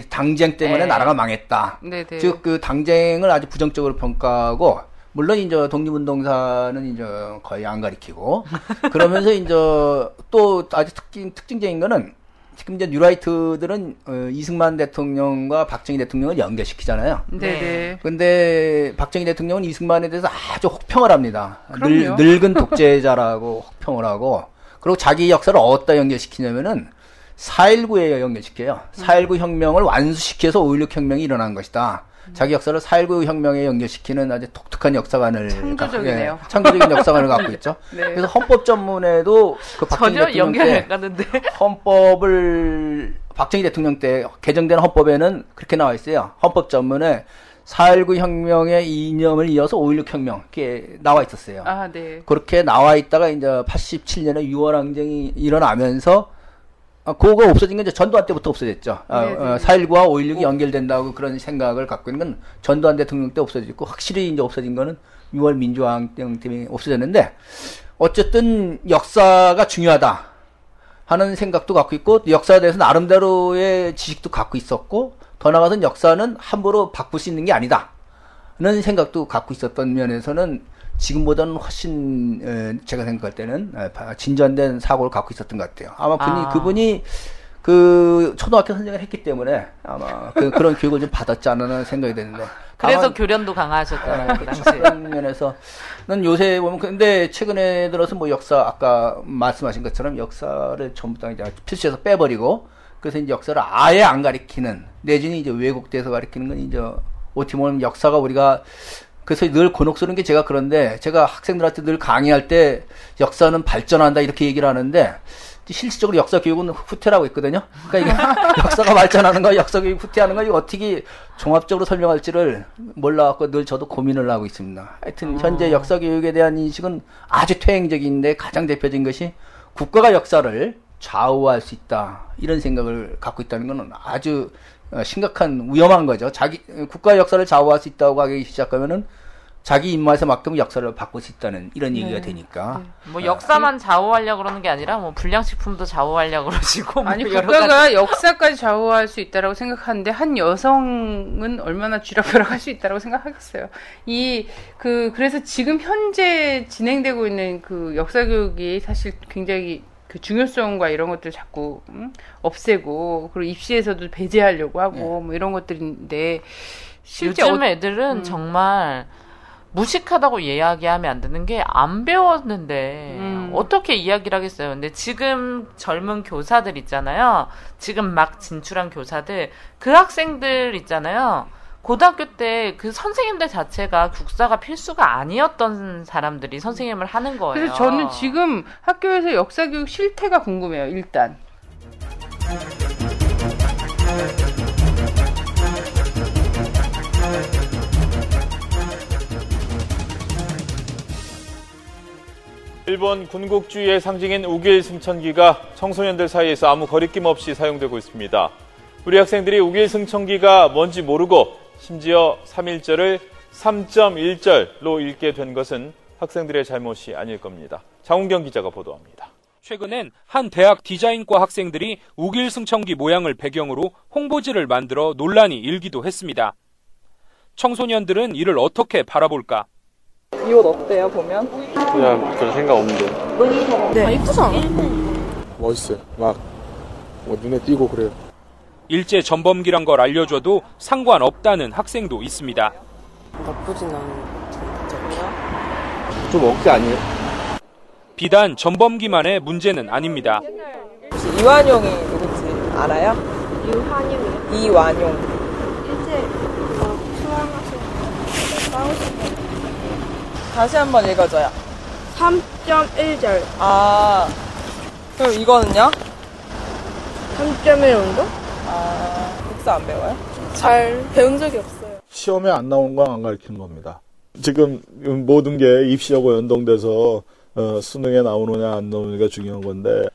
Speaker 5: 당쟁 때문에
Speaker 2: 네.
Speaker 5: 나라가 망했다.
Speaker 2: 네네.
Speaker 5: 즉 그 당쟁을 아주 부정적으로 평가하고. 물론 이제 독립운동사는 이제 거의 안 가리키고 그러면서 이제 또 아주 특징적인 거는 지금 이제 뉴라이트들은 이승만 대통령과 박정희 대통령을 연결시키잖아요.
Speaker 2: 네네.
Speaker 5: 근데 박정희 대통령은 이승만에 대해서 아주 혹평을 합니다.
Speaker 2: 그럼요.
Speaker 5: 늙은 독재자라고 혹평을 하고 그리고 자기 역사를 어디다 연결시키냐면은 4.19에 연결시켜요. 4.19 혁명을 완수시켜서 5.16 혁명이 일어난 것이다. 자기 역사를 4.19 혁명에 연결시키는 아주 독특한 역사관을
Speaker 2: 창조적이네요.
Speaker 5: 창조적인 역사관을 갖고 있죠.
Speaker 2: 네.
Speaker 5: 그래서 헌법 전문에도 그 박정희
Speaker 4: 전혀
Speaker 5: 대통령
Speaker 4: 연결이
Speaker 5: 때
Speaker 4: 안 가는데.
Speaker 5: 헌법을 박정희 대통령 때 개정된 헌법에는 그렇게 나와 있어요. 헌법 전문에 4.19 혁명의 이념을 이어서 5.16 혁명 이렇게 나와 있었어요.
Speaker 2: 아, 네.
Speaker 5: 그렇게 나와 있다가 이제 87년에 6월 항쟁이 일어나면서 그거 없어진 건 이제 전두환 때부터 없어졌죠. 4.19와 5.16이 연결된다고 그런 생각을 갖고 있는 건 전두환 대통령 때 없어졌고, 확실히 이제 없어진 거는 6월 민주화항쟁 때문에 없어졌는데, 어쨌든 역사가 중요하다 하는 생각도 갖고 있고, 역사에 대해서 나름대로의 지식도 갖고 있었고, 더 나아가서는 역사는 함부로 바꿀 수 있는 게 아니다 는 생각도 갖고 있었던 면에서는 지금보다는 훨씬 제가 생각할 때는 진전된 사고를 갖고 있었던 것 같아요. 아마 그분이 그 초등학교 선생을 했기 때문에 아마 그런 교육을 좀 받았지 않나 생각이 되는데.
Speaker 4: 그래서 교련도 강화하셨잖아요, 그 당시에.
Speaker 5: 그런 면에서는 요새 보면 근데 최근에 들어서 뭐 역사 아까 말씀하신 것처럼 역사를 전부 다 이제 필수에서 빼버리고 그래서 이제 역사를 아예 안 가리키는 내지는 이제 왜곡돼서 가리키는 건 이제 어떻게 보면 역사가 우리가 그래서 늘 곤혹스러운 게 제가 그런데 제가 학생들한테 늘 강의할 때 역사는 발전한다 이렇게 얘기를 하는데 실질적으로 역사 교육은 후퇴라고 있거든요. 그러니까 이게 역사가 발전하는 거, 역사 교육 후퇴하는 거 이거 어떻게 종합적으로 설명할지를 몰라갖고 늘 저도 고민을 하고 있습니다. 하여튼 현재 역사 교육에 대한 인식은 아주 퇴행적인데 가장 대표적인 것이 국가가 역사를 좌우할 수 있다 이런 생각을 갖고 있다는 것은 아주 심각한 위험한 거죠. 국가의 역사를 좌우할 수 있다고 하기 시작하면은 자기 입맛에 맞게끔 역사를 바꿀 수 있다는 이런 얘기가 되니까.
Speaker 4: 뭐 역사만 좌우하려고 그러는 게 아니라 뭐 불량식품도 좌우하려고 그러시고.
Speaker 2: 아니 뭐 국가가 역사까지 좌우할 수 있다라고 생각하는데 한 여성은 얼마나 쥐락펴락할 수 있다라고 생각하겠어요. 그래서 지금 현재 진행되고 있는 그 역사 교육이 사실 굉장히 그 중요성과 이런 것들 자꾸 없애고 그리고 입시에서도 배제하려고 하고 뭐 이런 것들인데 실제
Speaker 4: 요즘 애들은 정말 무식하다고 이야기하면 안 되는 게 안 배웠는데 어떻게 이야기를 하겠어요. 근데 지금 젊은 교사들 있잖아요. 지금 막 진출한 교사들 그 학생들 있잖아요. 고등학교 때 그 선생님들 자체가 국사가 필수가 아니었던 사람들이 선생님을 하는 거예요.
Speaker 2: 그래서 저는 지금 학교에서 역사교육 실태가 궁금해요. 일단.
Speaker 6: 일본 군국주의의 상징인 우길 승천기가 청소년들 사이에서 아무 거리낌 없이 사용되고 있습니다. 우리 학생들이 우길 승천기가 뭔지 모르고 심지어 3.1절을 3.1절로 읽게 된 것은 학생들의 잘못이 아닐 겁니다. 장훈경 기자가 보도합니다.
Speaker 7: 최근엔 한 대학 디자인과 학생들이 우길 승천기 모양을 배경으로 홍보지를 만들어 논란이 일기도 했습니다. 청소년들은 이를 어떻게 바라볼까?
Speaker 8: 이 옷 어때요, 보면?
Speaker 9: 그냥 별 생각 없는데.
Speaker 8: 네. 이쁘잖아.
Speaker 9: 멋있어요. 막 눈에 띄고 그래요.
Speaker 7: 일제 전범기란 걸 알려줘도 상관없다는 학생도 있습니다.
Speaker 8: 나쁘진 않은데.
Speaker 9: 좀 억지 아니에요?
Speaker 7: 비단 전범기만의 문제는 아닙니다.
Speaker 8: 혹시 이완용이 누군지 알아요?
Speaker 10: 유한용이요?
Speaker 8: 이완용.
Speaker 10: 일제 수강하신 싸우신
Speaker 8: 다시 한번 읽어줘요.
Speaker 10: 3.1절.
Speaker 8: 아, 그럼 이거는요?
Speaker 10: 3.1 정도?
Speaker 8: 아, 국사 안 배워요?
Speaker 10: 잘 배운 적이 없어요.
Speaker 9: 시험에 안 나온 건 안 가르치는 겁니다. 지금 모든 게 입시하고 연동돼서 수능에 나오느냐 안 나오느냐가 중요한 건데.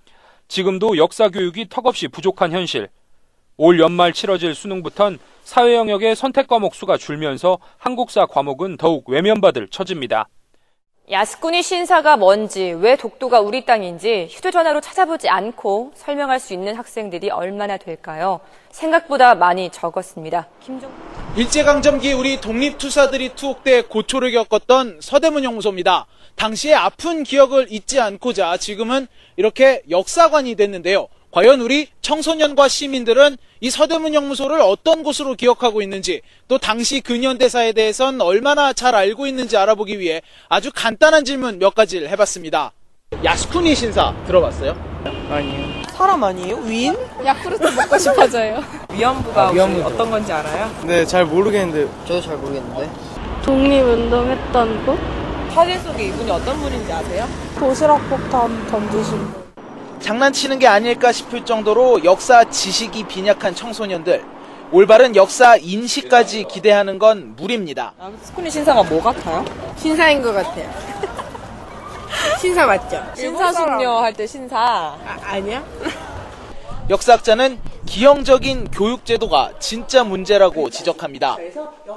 Speaker 7: 지금도 역사 교육이 턱없이 부족한 현실. 올 연말 치러질 수능부턴 사회 영역의 선택 과목 수가 줄면서 한국사 과목은 더욱 외면받을 처지입니다.
Speaker 11: 야스쿠니 신사가 뭔지, 왜 독도가 우리 땅인지 휴대전화로 찾아보지 않고 설명할 수 있는 학생들이 얼마나 될까요? 생각보다 많이 적었습니다.
Speaker 12: 일제강점기 우리 독립투사들이 투옥돼 고초를 겪었던 서대문연구소입니다. 당시의 아픈 기억을 잊지 않고자 지금은 이렇게 역사관이 됐는데요. 과연 우리 청소년과 시민들은 이 서대문연구소를 어떤 곳으로 기억하고 있는지, 또 당시 근현대사에 대해선 얼마나 잘 알고 있는지 알아보기 위해 아주 간단한 질문 몇 가지를 해봤습니다. 야스쿠니 신사 들어봤어요?
Speaker 2: 아니요.
Speaker 8: 사람 아니에요? 위인?
Speaker 10: 야쿠르트 먹고 싶어져요.
Speaker 8: 위안부가 어떤 건지 알아요?
Speaker 9: 네, 잘 모르겠는데.
Speaker 5: 저도 잘 모르겠는데.
Speaker 10: 독립운동했던 곳?
Speaker 8: 사진 속에 이분이 어떤 분인지 아세요?
Speaker 10: 도시락 폭탄 던지신 분.
Speaker 12: 장난치는 게 아닐까 싶을 정도로 역사 지식이 빈약한 청소년들. 올바른 역사 인식까지 기대하는 건 무리입니다.
Speaker 8: 야스쿠니 신사가 뭐 같아요?
Speaker 10: 신사인 것 같아요. 신사 맞죠?
Speaker 8: 신사숙녀 할 때 신사.
Speaker 10: 아니야?
Speaker 12: 역사학자는 기형적인 교육제도가 진짜 문제라고 지적합니다.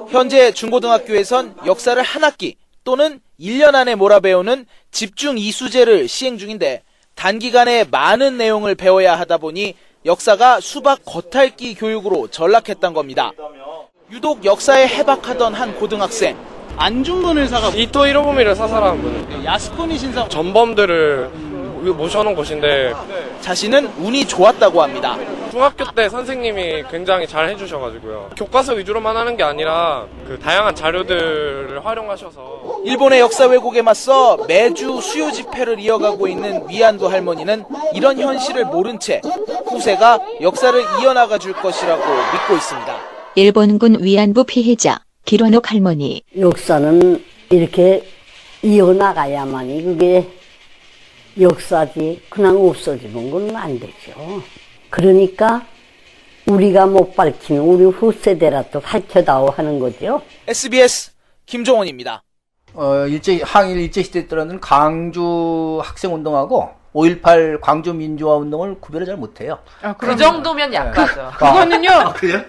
Speaker 12: 현재 중고등학교에선 역사를 한 학기 또는 1년 안에 몰아배우는 집중 이수제를 시행 중인데, 단기간에 많은 내용을 배워야 하다 보니 역사가 수박 겉핥기 교육으로 전락했던 겁니다. 유독 역사에 해박하던 한 고등학생. 안중근 의사가
Speaker 13: 이토 히로부미를 사살한 분.
Speaker 12: 야스쿠니 신사
Speaker 13: 전범들을 모셔놓은 곳인데
Speaker 12: 자신은 운이 좋았다고 합니다.
Speaker 13: 중학교 때 선생님이 굉장히 잘 해주셔가지고요. 교과서 위주로만 하는 게 아니라 그 다양한 자료들을 활용하셔서
Speaker 12: 일본의 역사 왜곡에 맞서 매주 수요 집회를 이어가고 있는 위안부 할머니는 이런 현실을 모른 채 후세가 역사를 이어나가 줄 것이라고 믿고 있습니다.
Speaker 14: 일본군 위안부 피해자 길원옥 할머니.
Speaker 15: 역사는 이렇게 이어나가야만이 그게 역사지 그냥 없어지는 건 안 되죠. 그러니까 우리가 못 밝히면 우리 후세대라도 밝혀다오 하는 거죠.
Speaker 12: SBS 김종원입니다.
Speaker 5: 항일 일제시대 때는 강주 학생운동하고 5.18 광주 민주화 운동을 구별을 잘 못해요.
Speaker 4: 그 정도면 약하죠.
Speaker 2: 그거는요.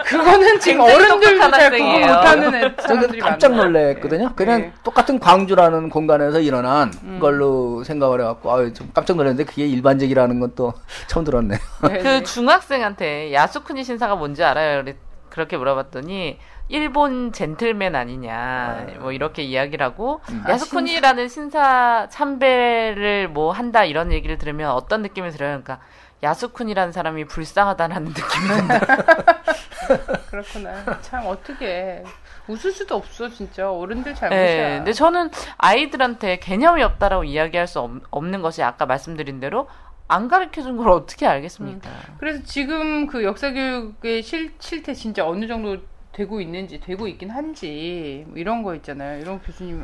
Speaker 2: 그거는 지금 어른들도 잘 구분 못하는
Speaker 5: 저는 깜짝 놀랐거든요. 그냥 똑같은 광주라는 공간에서 일어난 걸로 생각을 해갖고 좀 깜짝 놀랐는데 그게 일반적이라는 것도 처음 들었네요.
Speaker 4: 그 중학생한테 야스쿠니 신사가 뭔지 알아요? 그렇게 물어봤더니 일본 젠틀맨 아니냐 뭐 이렇게 이야기를 하고 야스쿠니라는 신사 참배를 뭐 한다 이런 얘기를 들으면 어떤 느낌이 들어요? 그러니까 야스쿠니라는 사람이 불쌍하다는 느낌이 든다.
Speaker 2: 그렇구나. 참 어떻게 웃을 수도 없어 진짜 어른들 잘못이야.
Speaker 4: 네, 근데 저는 아이들한테 개념이 없다라고 이야기할 수 없는 것이 아까 말씀드린 대로 안 가르쳐준 걸 어떻게 알겠습니까?
Speaker 2: 그래서 지금 그 역사교육의 실태 진짜 어느 정도 되고 있긴 한지 뭐 이런 거 있잖아요. 이런 교수님.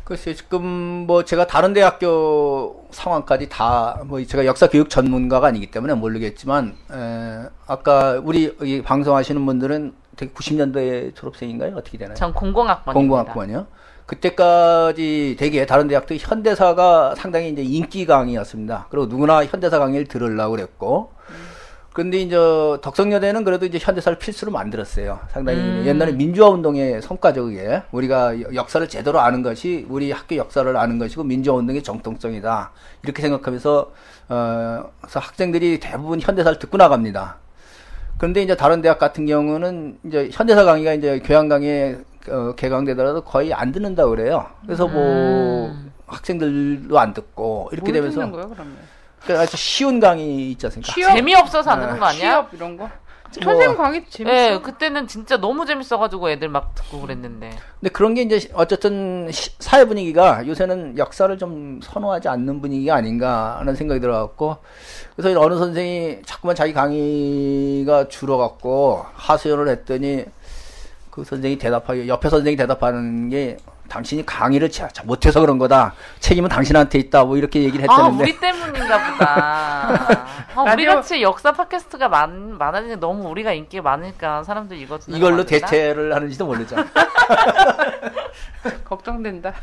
Speaker 5: 글쎄요, 지금 뭐 제가 다른 대학교 상황까지 다 뭐 제가 역사교육 전문가가 아니기 때문에 모르겠지만 아까 우리 이 방송하시는 분들은 되게 90년대 졸업생인가요? 어떻게 되나요?
Speaker 4: 전 공공학번입니다.
Speaker 5: 공공학번이요. 그때까지 되게 다른 대학도 현대사가 상당히 이제 인기 강의였습니다. 그리고 누구나 현대사 강의를 들으려고 그랬고. 그런데 이제 덕성여대는 그래도 이제 현대사를 필수로 만들었어요. 상당히 옛날에 민주화 운동의 성과죠, 그게. 우리가 역사를 제대로 아는 것이 우리 학교 역사를 아는 것이고 민주화 운동의 정통성이다. 이렇게 생각하면서 그래서 학생들이 대부분 현대사를 듣고 나갑니다. 그런데 이제 다른 대학 같은 경우는 이제 현대사 강의가 이제 교양 강의에 개강되더라도 거의 안 듣는다고 그래요. 그래서 뭐 학생들도 안 듣고 이렇게 되면서.
Speaker 2: 듣는 거예요, 그러면?
Speaker 5: 그러니까 아주 쉬운 강의 있지 않습니까?
Speaker 4: 재미없어서 안 듣는 거 아니야?
Speaker 2: 취업 이런 거? 선생님 강의 재밌어.
Speaker 4: 네, 그때는 진짜 너무 재밌어가지고 애들 막 듣고 그랬는데.
Speaker 5: 근데 그런 게 이제 어쨌든 사회 분위기가 요새는 역사를 좀 선호하지 않는 분위기가 아닌가 하는 생각이 들어갖고 그래서 어느 선생이 자꾸만 자기 강의가 줄어갖고 하소연을 했더니 그 선생이 옆에 선생이 대답하는 게 당신이 강의를 못해서 그런 거다. 책임은 당신한테 있다. 뭐 이렇게 얘기를 했다는데.
Speaker 4: 우리 때문인가 보다. 우리 같이 역사 팟캐스트가 많아지는 너무 우리가 인기가 많으니까 사람들이
Speaker 5: 이걸로 대체를 하는지도 모르죠.
Speaker 2: 걱정된다.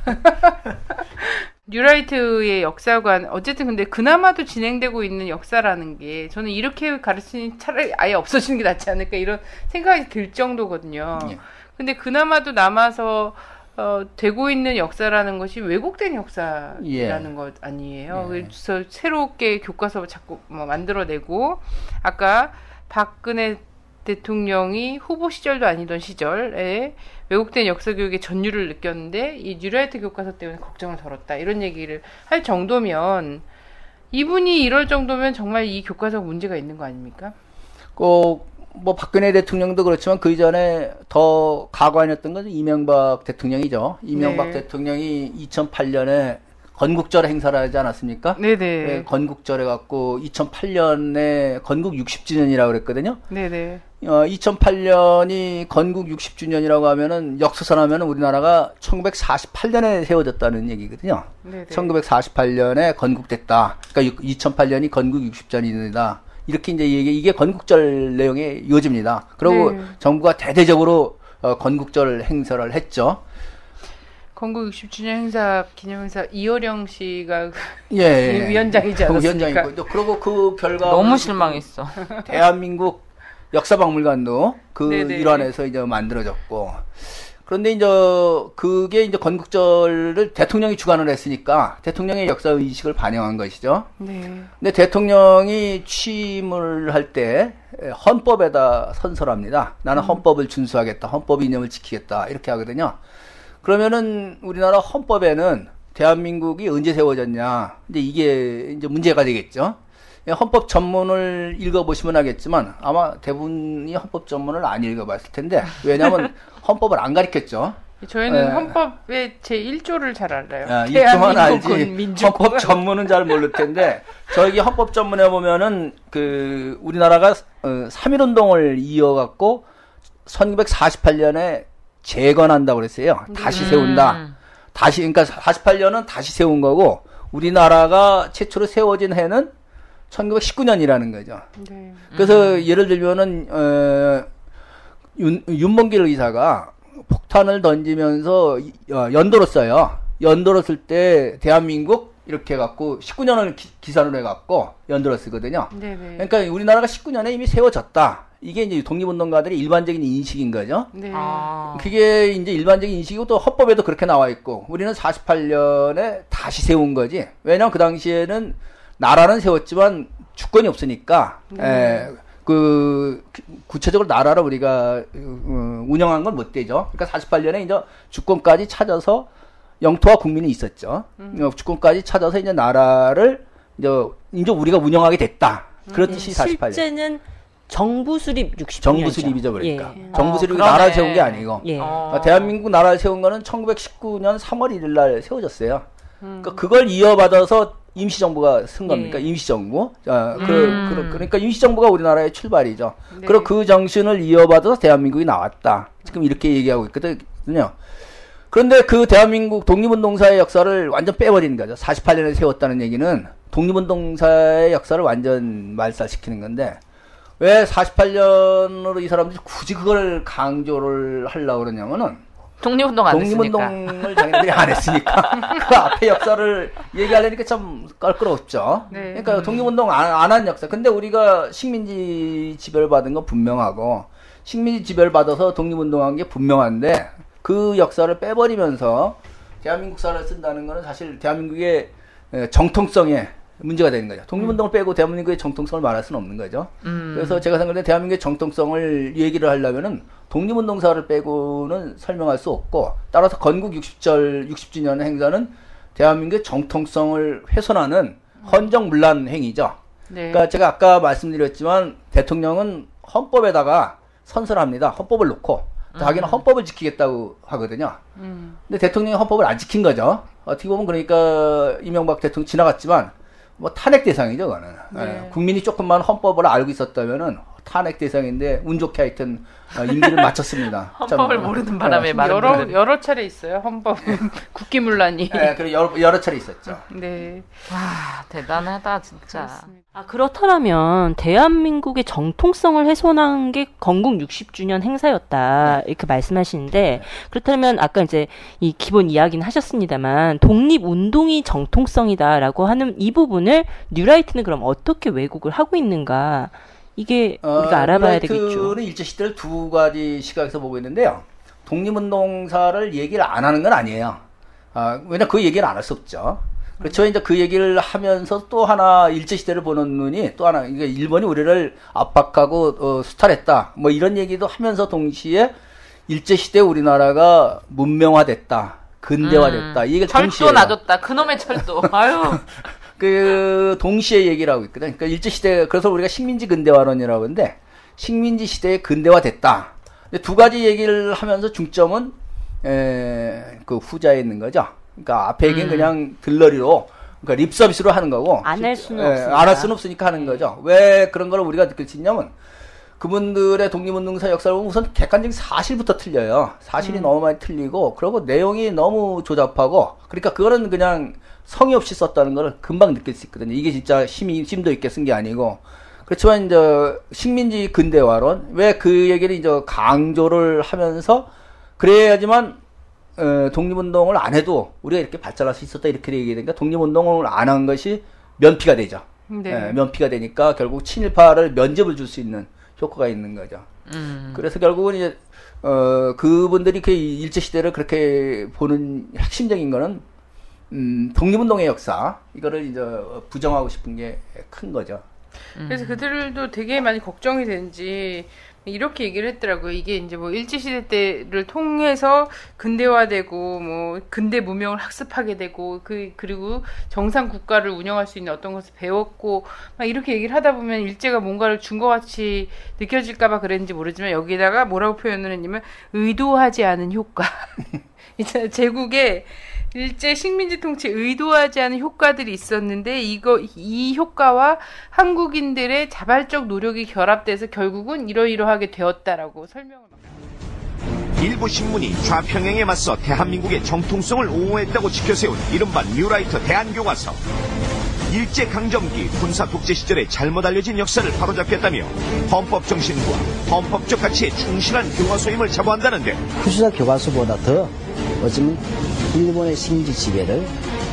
Speaker 2: 뉴라이트의 역사관 어쨌든 근데 그나마도 진행되고 있는 역사라는 게 저는 이렇게 가르치니 차라리 아예 없어지는 게 낫지 않을까 이런 생각이 들 정도거든요. 근데 그나마도 남아서 되고 있는 역사라는 것이 왜곡된 역사라는 것 아니에요. 그래서 새롭게 교과서 자꾸 만들어내고 아까 박근혜 대통령이 후보 시절도 아니던 시절에 왜곡된 역사 교육의 전율을 느꼈는데 이 뉴라이트 교과서 때문에 걱정을 덜었다 이런 얘기를 할 정도면 이분이 이럴 정도면 정말 이 교과서가 문제가 있는 거 아닙니까?
Speaker 5: 뭐 박근혜 대통령도 그렇지만 그 이전에 더 가관이었던 건 이명박 대통령이죠. 이명박 대통령이 2008년에 건국절 행사를 하지 않았습니까?
Speaker 2: 네네.
Speaker 5: 네, 건국절 해갖고 2008년에 건국 60주년이라고 그랬거든요.
Speaker 2: 네네.
Speaker 5: 2008년이 건국 60주년이라고 하면은 역사상 하면은 우리나라가 1948년에 세워졌다는 얘기거든요.
Speaker 2: 네네.
Speaker 5: 1948년에 건국됐다. 그러니까 2008년이 건국 60주년이다. 이렇게 이제 이게 건국절 내용의 요지입니다. 그리고 정부가 대대적으로 건국절 행사를 했죠.
Speaker 2: 건국 60주년 행사 기념행사 이호령 씨가 위원장이지 않았습니까?
Speaker 5: 위원장이고 그리고 그 결과
Speaker 4: 너무 실망했어.
Speaker 5: 대한민국 역사박물관도 그 일환에서 이제 만들어졌고 그런데 이제 그게 이제 건국절을 대통령이 주관을 했으니까 대통령의 역사 의식을 반영한 것이죠.
Speaker 2: 네.
Speaker 5: 근데 대통령이 취임을 할 때 헌법에다 선서합니다. 나는 헌법을 준수하겠다. 헌법 이념을 지키겠다. 이렇게 하거든요. 그러면은 우리나라 헌법에는 대한민국이 언제 세워졌냐. 이제 이게 이제 문제가 되겠죠. 헌법 전문을 읽어보시면 알겠지만 아마 대부분이 헌법 전문을 안 읽어봤을 텐데 왜냐하면 헌법을 안 가르쳤죠.
Speaker 2: 저희는 헌법의 제1조를 잘 알아요.
Speaker 5: 1조만 알지 헌법 전문은 잘 모를 텐데 저기 헌법 전문에 보면은 그 우리나라가 3.1운동을 이어갖고 1948년에 재건한다고 그랬어요. 다시 세운다. 다시 그러니까 48년은 다시 세운 거고 우리나라가 최초로 세워진 해는 1919년이라는 거죠. 네. 그래서 예를 들면은 윤봉길 의사가 폭탄을 던지면서 연도로 써요. 연도로 쓸 때 대한민국 이렇게 해갖고 19년을 기산으로 해갖고 연도로 쓰거든요. 네네. 그러니까 우리나라가 19년에 이미 세워졌다. 이게 이제 독립운동가들의 일반적인 인식인 거죠. 네. 그게 이제 일반적인 인식이고 또 헌법에도 그렇게 나와 있고 우리는 48년에 다시 세운 거지. 왜냐면 그 당시에는 나라는 세웠지만 주권이 없으니까 그 구체적으로 나라를 우리가 운영한 건 못 되죠. 그러니까 48년에 이제 주권까지 찾아서 영토와 국민이 있었죠. 주권까지 찾아서 이제 나라를 이제 우리가 운영하게 됐다. 그런 뜻이 48년.
Speaker 3: 실제는 정부 수립 60주년이죠.
Speaker 5: 정부 수립이죠, 그러니까. 예. 정부 수립이 나라를 세운 게 아니고. 예. 대한민국 나라를 세운 거는 1919년 3월 1일 날 세워졌어요. 그러니까 그걸 이어받아서 임시정부가 쓴 겁니까? 예. 임시정부. 그러니까 임시정부가 우리나라의 출발이죠. 네. 그리고 그 정신을 이어받아서 대한민국이 나왔다. 지금 이렇게 얘기하고 있거든요. 그런데 그 대한민국 독립운동사의 역사를 완전 빼버리는 거죠. 48년에 세웠다는 얘기는 독립운동사의 역사를 완전 말살시키는 건데 왜 48년으로 이 사람들이 굳이 그걸 강조를 하려고 그러냐면은
Speaker 4: 독립운동 안 했으니까.
Speaker 5: 독립운동을 자기들이 안 했으니까 그 앞에 역사를 얘기하려니까 참 껄끄럽죠. 네. 그러니까 독립운동 안 한 역사. 근데 우리가 식민지 지배받은 건 분명하고 식민지 지배받아서 독립운동한 게 분명한데 그 역사를 빼버리면서 대한민국사를 쓴다는 거는 사실 대한민국의 정통성에 문제가 되는 거죠. 독립운동을 빼고 대한민국의 정통성을 말할 수는 없는 거죠. 그래서 제가 생각할 때 대한민국의 정통성을 얘기를 하려면은 독립운동사를 빼고는 설명할 수 없고 따라서 건국 60주년 행사는 대한민국의 정통성을 훼손하는 헌정문란 행위죠. 네. 그러니까 제가 아까 말씀드렸지만 대통령은 헌법에다가 선서합니다. 헌법을 놓고 자기는 헌법을 지키겠다고 하거든요. 근데 대통령이 헌법을 안 지킨 거죠. 어떻게 보면 그러니까 이명박 대통령 지나갔지만 뭐 탄핵 대상이죠, 그거는. 네. 국민이 조금만 헌법을 알고 있었다면은 탄핵 대상인데 운 좋게 하여튼 임기를 마쳤습니다.
Speaker 4: 헌법을 모르는 바람에
Speaker 2: 여러 차례 있어요. 헌법 국기문란이.
Speaker 5: 네, 그리고 여러 차례 있었죠.
Speaker 2: 네.
Speaker 4: 와, 대단하다 진짜.
Speaker 3: 아, 그렇다면 대한민국의 정통성을 훼손한 게 건국 60주년 행사였다 이렇게 말씀하시는데 그렇다면 아까 이제 이 기본 이야기는 하셨습니다만 독립운동이 정통성이다라고 하는 이 부분을 뉴라이트는 그럼 어떻게 왜곡을 하고 있는가? 이게 우리가 알아봐야 되겠죠.
Speaker 5: 뉴라이트는 일제시대를 두 가지 시각에서 보고 있는데요. 독립운동사를 얘기를 안 하는 건 아니에요. 왜냐면 그 얘기를 안 할 수 없죠. 그렇죠. 이제 그 얘기를 하면서 또 하나 일제시대를 보는 눈이 또 하나, 그러니까 일본이 우리를 압박하고 수탈했다. 뭐 이런 얘기도 하면서 동시에 일제시대 우리나라가 문명화됐다. 근대화됐다. 이 얘기를 동시에.
Speaker 4: 철도 놔줬다. 그놈의 철도. 아유.
Speaker 5: 그 동시에 얘기를 하고 있거든. 그러니까 일제시대, 그래서 우리가 식민지 근대화론이라고 하는데 식민지 시대에 근대화됐다. 두 가지 얘기를 하면서 중점은 그 후자에 있는 거죠. 그러니까 앞에 얘기는 그냥 들러리로, 그러니까 립 서비스로 하는 거고
Speaker 3: 안 할 수는 없으니까.
Speaker 5: 안 할 수는 없으니까 하는 거죠. 왜 그런 걸 우리가 느낄 수 있냐면 그분들의 독립운동사 역사를 보면 우선 객관적인 사실부터 틀려요. 사실이 너무 많이 틀리고 그리고 내용이 너무 조잡하고 그러니까 그거는 그냥 성의 없이 썼다는 걸 금방 느낄 수 있거든요. 이게 진짜 심도 있게 쓴 게 아니고. 그렇지만 이제 식민지 근대화론 왜 그 얘기를 이제 강조를 하면서 그래야지만 독립운동을 안 해도 우리가 이렇게 발전할 수 있었다 이렇게 얘기되니까 독립운동을 안 한 것이 면피가 되죠. 네. 면피가 되니까 결국 친일파를 면접을 줄 수 있는 효과가 있는 거죠. 그래서 결국은 이제 그분들이 그 일제시대를 그렇게 보는 핵심적인 거는 독립운동의 역사 이거를 이제 부정하고 싶은 게 큰 거죠.
Speaker 2: 그래서 그들도 되게 많이 걱정이 되는지 이렇게 얘기를 했더라고요. 이게 이제 뭐 일제시대 때를 통해서 근대화되고 뭐 근대 문명을 학습하게 되고 그리고 정상 국가를 운영할 수 있는 어떤 것을 배웠고 막 이렇게 얘기를 하다 보면 일제가 뭔가를 준 것 같이 느껴질까봐 그랬는지 모르지만 여기다가 뭐라고 표현을 했냐면 의도하지 않은 효과. 제국에 일제 식민지 통치에 의도하지 않은 효과들이 있었는데 이 효과와 한국인들의 자발적 노력이 결합돼서 결국은 이러이러하게 되었다라고 설명을.
Speaker 16: 일부 신문이 좌평행에 맞서 대한민국의 정통성을 옹호했다고 지켜세운 이른바 뉴라이트 대한교과서. 일제강점기 군사 독재 시절에 잘못 알려진 역사를 바로잡겠다며 헌법 정신과 헌법적 가치에 충실한 교과서임을 자부한다는데,
Speaker 17: 후시사 교과서보다 더 어쩌면 일본의 식민지 지배를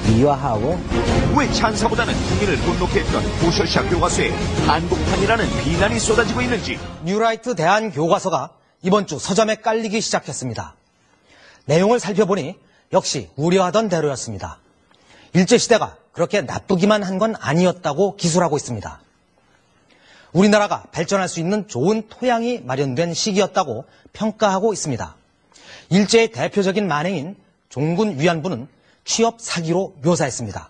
Speaker 17: 미화하고,
Speaker 16: 왜 찬사보다는 국민을 분노케 했던 보셔샤 교과서에 한국판이라는 비난이 쏟아지고 있는지.
Speaker 18: 뉴라이트 대한교과서가 이번 주 서점에 깔리기 시작했습니다. 내용을 살펴보니 역시 우려하던 대로였습니다. 일제시대가 그렇게 나쁘기만 한 건 아니었다고 기술하고 있습니다. 우리나라가 발전할 수 있는 좋은 토양이 마련된 시기였다고 평가하고 있습니다. 일제의 대표적인 만행인 종군 위안부는 취업 사기로 묘사했습니다.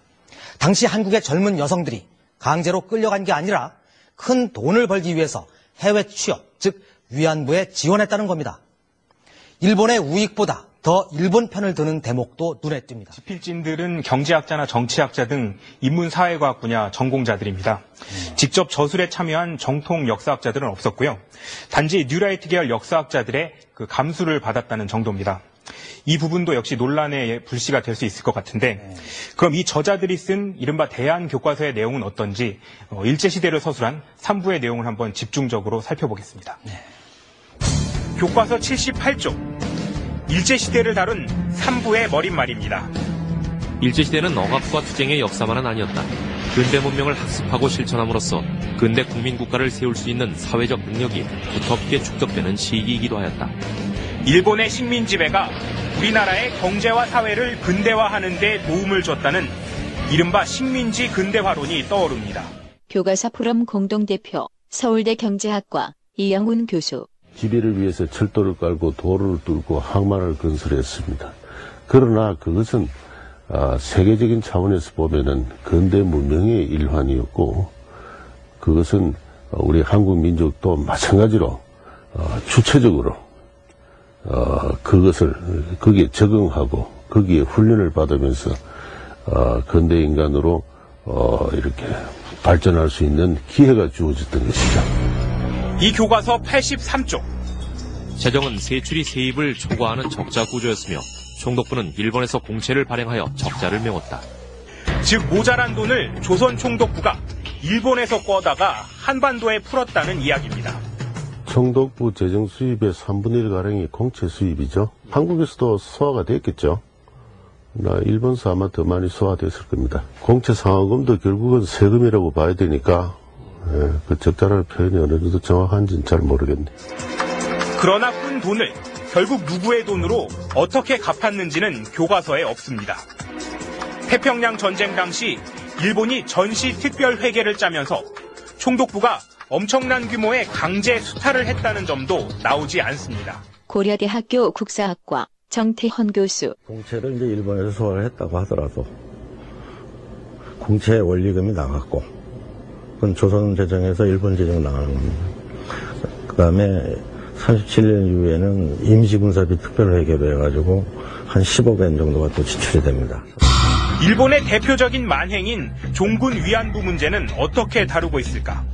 Speaker 18: 당시 한국의 젊은 여성들이 강제로 끌려간 게 아니라 큰 돈을 벌기 위해서 해외 취업, 즉 위안부에 지원했다는 겁니다. 일본의 우익보다 더 일본 편을 드는 대목도 눈에 띕니다.
Speaker 19: 지필진들은 경제학자나 정치학자 등 인문사회과학 분야 전공자들입니다. 직접 저술에 참여한 정통 역사학자들은 없었고요. 단지 뉴라이트 계열 역사학자들의 그 감수를 받았다는 정도입니다. 이 부분도 역시 논란의 불씨가 될 수 있을 것 같은데, 그럼 이 저자들이 쓴 이른바 대한교과서의 내용은 어떤지 일제시대를 서술한 3부의 내용을 한번 집중적으로 살펴보겠습니다. 교과서 78조 일제시대를 다룬 3부의 머릿말입니다.
Speaker 20: 일제시대는 억압과 투쟁의 역사만은 아니었다. 근대 문명을 학습하고 실천함으로써 근대 국민국가를 세울 수 있는 사회적 능력이 두텁게 축적되는 시기이기도 하였다.
Speaker 19: 일본의 식민지배가 우리나라의 경제와 사회를 근대화하는 데 도움을 줬다는 이른바 식민지 근대화론이 떠오릅니다.
Speaker 14: 교과서 포럼 공동대표 서울대 경제학과 이영훈 교수.
Speaker 21: 지배를 위해서 철도를 깔고 도로를 뚫고 항만을 건설했습니다. 그러나 그것은 세계적인 차원에서 보면은 근대 문명의 일환이었고, 그것은 우리 한국 민족도 마찬가지로 주체적으로 그것을 거기에 적응하고 거기에 훈련을 받으면서 근대 인간으로 이렇게 발전할 수 있는 기회가 주어졌던 것이죠.
Speaker 19: 이 교과서 83조.
Speaker 20: 재정은 세출이 세입을 초과하는 적자 구조였으며 총독부는 일본에서 공채를 발행하여 적자를 메웠다.
Speaker 19: 즉 모자란 돈을 조선 총독부가 일본에서 꿔다가 한반도에 풀었다는 이야기입니다.
Speaker 21: 총독부 재정 수입의 3분의 1가량이 공채 수입이죠. 한국에서도 소화가 됐겠죠. 일본서 아마 더 많이 소화됐을 겁니다. 공채 상환금도 결국은 세금이라고 봐야 되니까 그 적자라는 표현이 어느 정도 정확한지는 잘 모르겠네.
Speaker 19: 그러나 꾼 돈을 결국 누구의 돈으로 어떻게 갚았는지는 교과서에 없습니다. 태평양 전쟁 당시 일본이 전시 특별 회계를 짜면서 총독부가 엄청난 규모의 강제 수탈을 했다는 점도 나오지 않습니다.
Speaker 14: 고려대학교 국사학과 정태헌 교수.
Speaker 22: 공채를 이제 일본에서 소화를 했다고 하더라도 공채 원리금이 나갔고, 그건 조선 재정에서 일본 재정 나가는 겁니다. 그 다음에 37년 이후에는 임시군사비 특별회계로 해가지고 한 10억 엔 정도가 또 지출이 됩니다.
Speaker 19: 일본의 대표적인 만행인 종군 위안부 문제는 어떻게 다루고 있을까?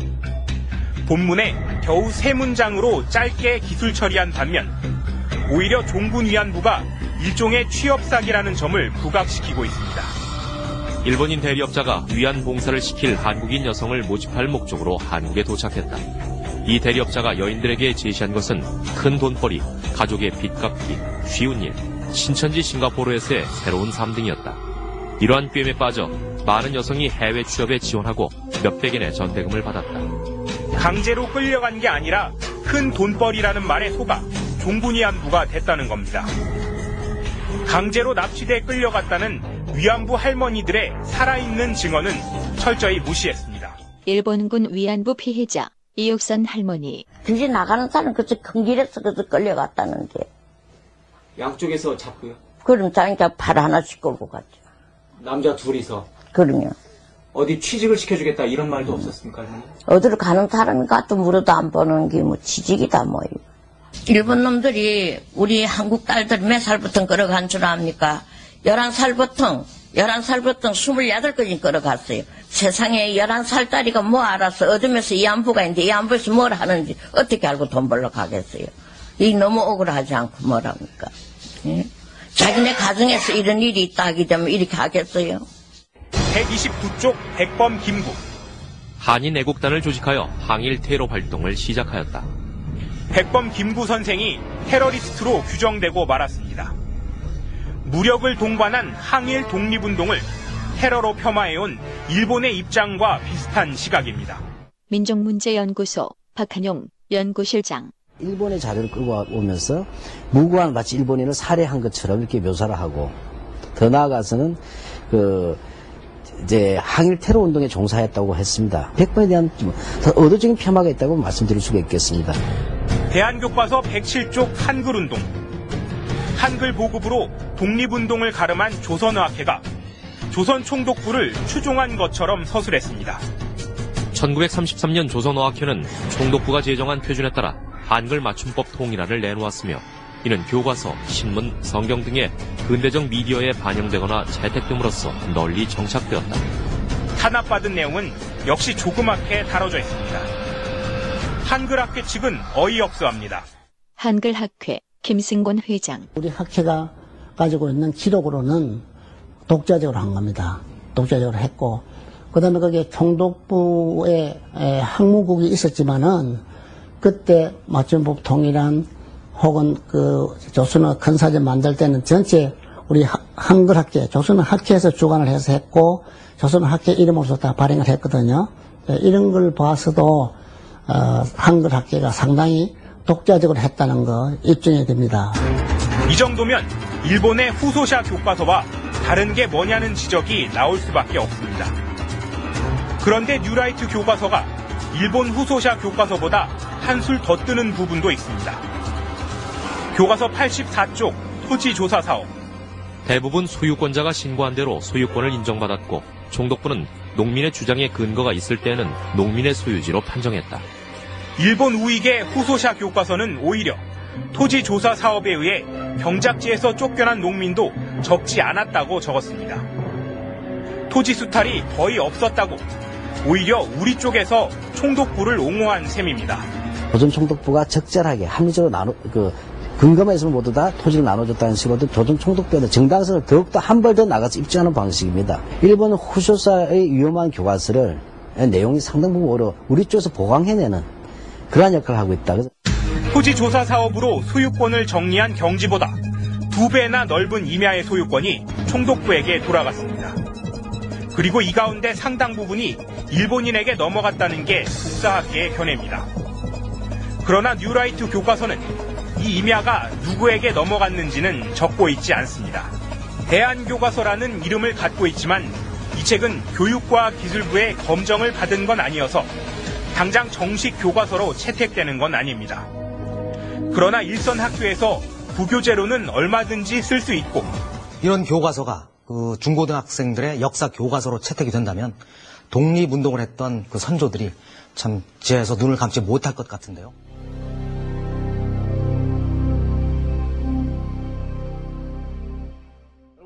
Speaker 19: 본문에 겨우 3문장으로 짧게 기술 처리한 반면 오히려 종군 위안부가 일종의 취업 사기라는 점을 부각시키고 있습니다.
Speaker 20: 일본인 대리업자가 위안 봉사를 시킬 한국인 여성을 모집할 목적으로 한국에 도착했다. 이 대리업자가 여인들에게 제시한 것은 큰 돈벌이, 가족의 빚 갚기, 쉬운 일, 신천지 싱가포르에서의 새로운 삶 등이었다. 이러한 꿰매 빠져 많은 여성이 해외 취업에 지원하고 몇백엔의 전대금을 받았다.
Speaker 19: 강제로 끌려간 게 아니라 큰 돈벌이라는 말에 속아 종군 위안부가 됐다는 겁니다. 강제로 납치돼 끌려갔다는 위안부 할머니들의 살아있는 증언은 철저히 무시했습니다.
Speaker 14: 일본군 위안부 피해자 이옥선 할머니.
Speaker 1: 굳이 나가는 사람 그저 큰 길에서 그저 끌려갔다는데.
Speaker 6: 양쪽에서 잡고요?
Speaker 1: 그럼 자기가 발 하나씩 끌고 갔죠.
Speaker 6: 남자 둘이서?
Speaker 1: 그럼요.
Speaker 6: 어디 취직을 시켜주겠다 이런 말도 없었습니까, 할머니?
Speaker 1: 어디로 가는 사람이 가도 물어도 안 보는 게 뭐 취직이다 뭐요. 일본 놈들이 우리 한국 딸들 몇 살부터 끌어간 줄 압니까? 11살부터 28까지 끌어갔어요. 세상에 11살 딸이가 뭐 알아서 어둠에서 이 안부가 있는데 이 안부에서 뭘 하는지 어떻게 알고 돈 벌러 가겠어요. 이 너무 억울하지 않고 뭐랍니까? 예? 자기네 가정에서 이런 일이 있다 하게 되면 이렇게 하겠어요?
Speaker 19: 129쪽 백범 김구.
Speaker 20: 한인 애국단을 조직하여 항일 테러 활동을 시작하였다.
Speaker 19: 백범 김구 선생이 테러리스트로 규정되고 말았습니다. 무력을 동반한 항일 독립운동을 테러로 폄하해온 일본의 입장과 비슷한 시각입니다.
Speaker 14: 민족문제연구소 박한용 연구실장.
Speaker 17: 일본의 자료를 끌고 오면서 무고한 마치 일본인을 살해한 것처럼 이렇게 묘사를 하고, 더 나아가서는 이제 항일 테러 운동에 종사했다고 했습니다. 백범에 대한 더 의도적인 폄하가 있다고 말씀드릴 수가 있겠습니다.
Speaker 19: 대한교과서 107쪽 한글운동. 한글 보급으로 독립운동을 가름한 조선의학회가 조선총독부를 추종한 것처럼 서술했습니다.
Speaker 20: 1933년 조선어학회는 총독부가 제정한 표준에 따라 한글 맞춤법 통일안을 내놓았으며 이는 교과서, 신문, 성경 등의 근대적 미디어에 반영되거나 채택됨으로써 널리 정착되었다.
Speaker 19: 탄압받은 내용은 역시 조그맣게 다뤄져 있습니다. 한글학회 측은 어이없어합니다.
Speaker 14: 한글학회 김승곤 회장.
Speaker 23: 우리 학회가 가지고 있는 기록으로는 독자적으로 한 겁니다. 독자적으로 했고, 그 다음에 거기에 총독부의 학무국이 있었지만은 그때 맞춤법 통일안 혹은 조선어 큰사전 만들 때는 전체 우리 한글학회, 조선어학회에서 주관을 해서 했고, 조선어학회 이름으로서 다 발행을 했거든요. 이런 걸 봐서도 한글학회가 상당히 독자적으로 했다는 거 입증이 됩니다.
Speaker 19: 이 정도면 일본의 후소샤 교과서와 다른 게 뭐냐는 지적이 나올 수밖에 없습니다. 그런데 뉴라이트 교과서가 일본 후소샤 교과서보다 한술 더 뜨는 부분도 있습니다. 교과서 84쪽 토지조사 사업.
Speaker 20: 대부분 소유권자가 신고한 대로 소유권을 인정받았고 총독부는 농민의 주장에 근거가 있을 때는 농민의 소유지로 판정했다.
Speaker 19: 일본 우익의 후소샤 교과서는 오히려 토지조사 사업에 의해 경작지에서 쫓겨난 농민도 적지 않았다고 적었습니다. 토지 수탈이 거의 없었다고 오히려 우리 쪽에서 총독부를 옹호한 셈입니다.
Speaker 17: 조선 총독부가 적절하게 합리적으로 근거만 있으면 모두 다 토지를 나눠줬다는 식으로 조선 총독부의 정당성을 더욱더 한 발 더 나가서 입증하는 방식입니다. 일본 후소사의 위험한 교과서를 내용이 상당 부분 우리 쪽에서 보강해내는 그러한 역할을 하고 있다.
Speaker 19: 토지조사 사업으로 소유권을 정리한 경지보다 2배나 넓은 임야의 소유권이 총독부에게 돌아갔습니다. 그리고 이 가운데 상당 부분이 일본인에게 넘어갔다는 게 국사학계의 견해입니다. 그러나 뉴라이트 교과서는 이 임야가 누구에게 넘어갔는지는 적고 있지 않습니다. 대한교과서라는 이름을 갖고 있지만 이 책은 교육과 기술부의 검정을 받은 건 아니어서 당장 정식 교과서로 채택되는 건 아닙니다. 그러나 일선 학교에서 부교재로는 얼마든지 쓸 수 있고,
Speaker 18: 이런 교과서가 중고등학생들의 역사 교과서로 채택이 된다면 독립운동을 했던 그 선조들이 참 지하에서 눈을 감지 못할 것 같은데요.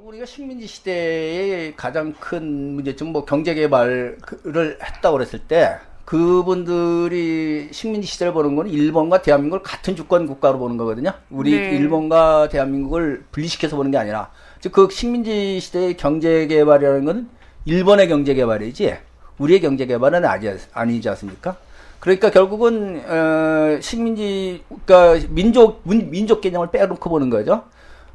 Speaker 5: 우리가 식민지 시대의 가장 큰 문제점, 경제 개발을 했다고 그랬을 때, 그분들이 식민지 시대를 보는 건 일본과 대한민국을 같은 주권 국가로 보는 거거든요. 우리
Speaker 2: 네.
Speaker 5: 일본과 대한민국을 분리시켜서 보는 게 아니라, 즉 그 식민지 시대의 경제 개발이라는 건 일본의 경제 개발이지 우리의 경제 개발은 아니지 않습니까? 그러니까 결국은 그러니까 민족 개념을 빼놓고 보는 거죠.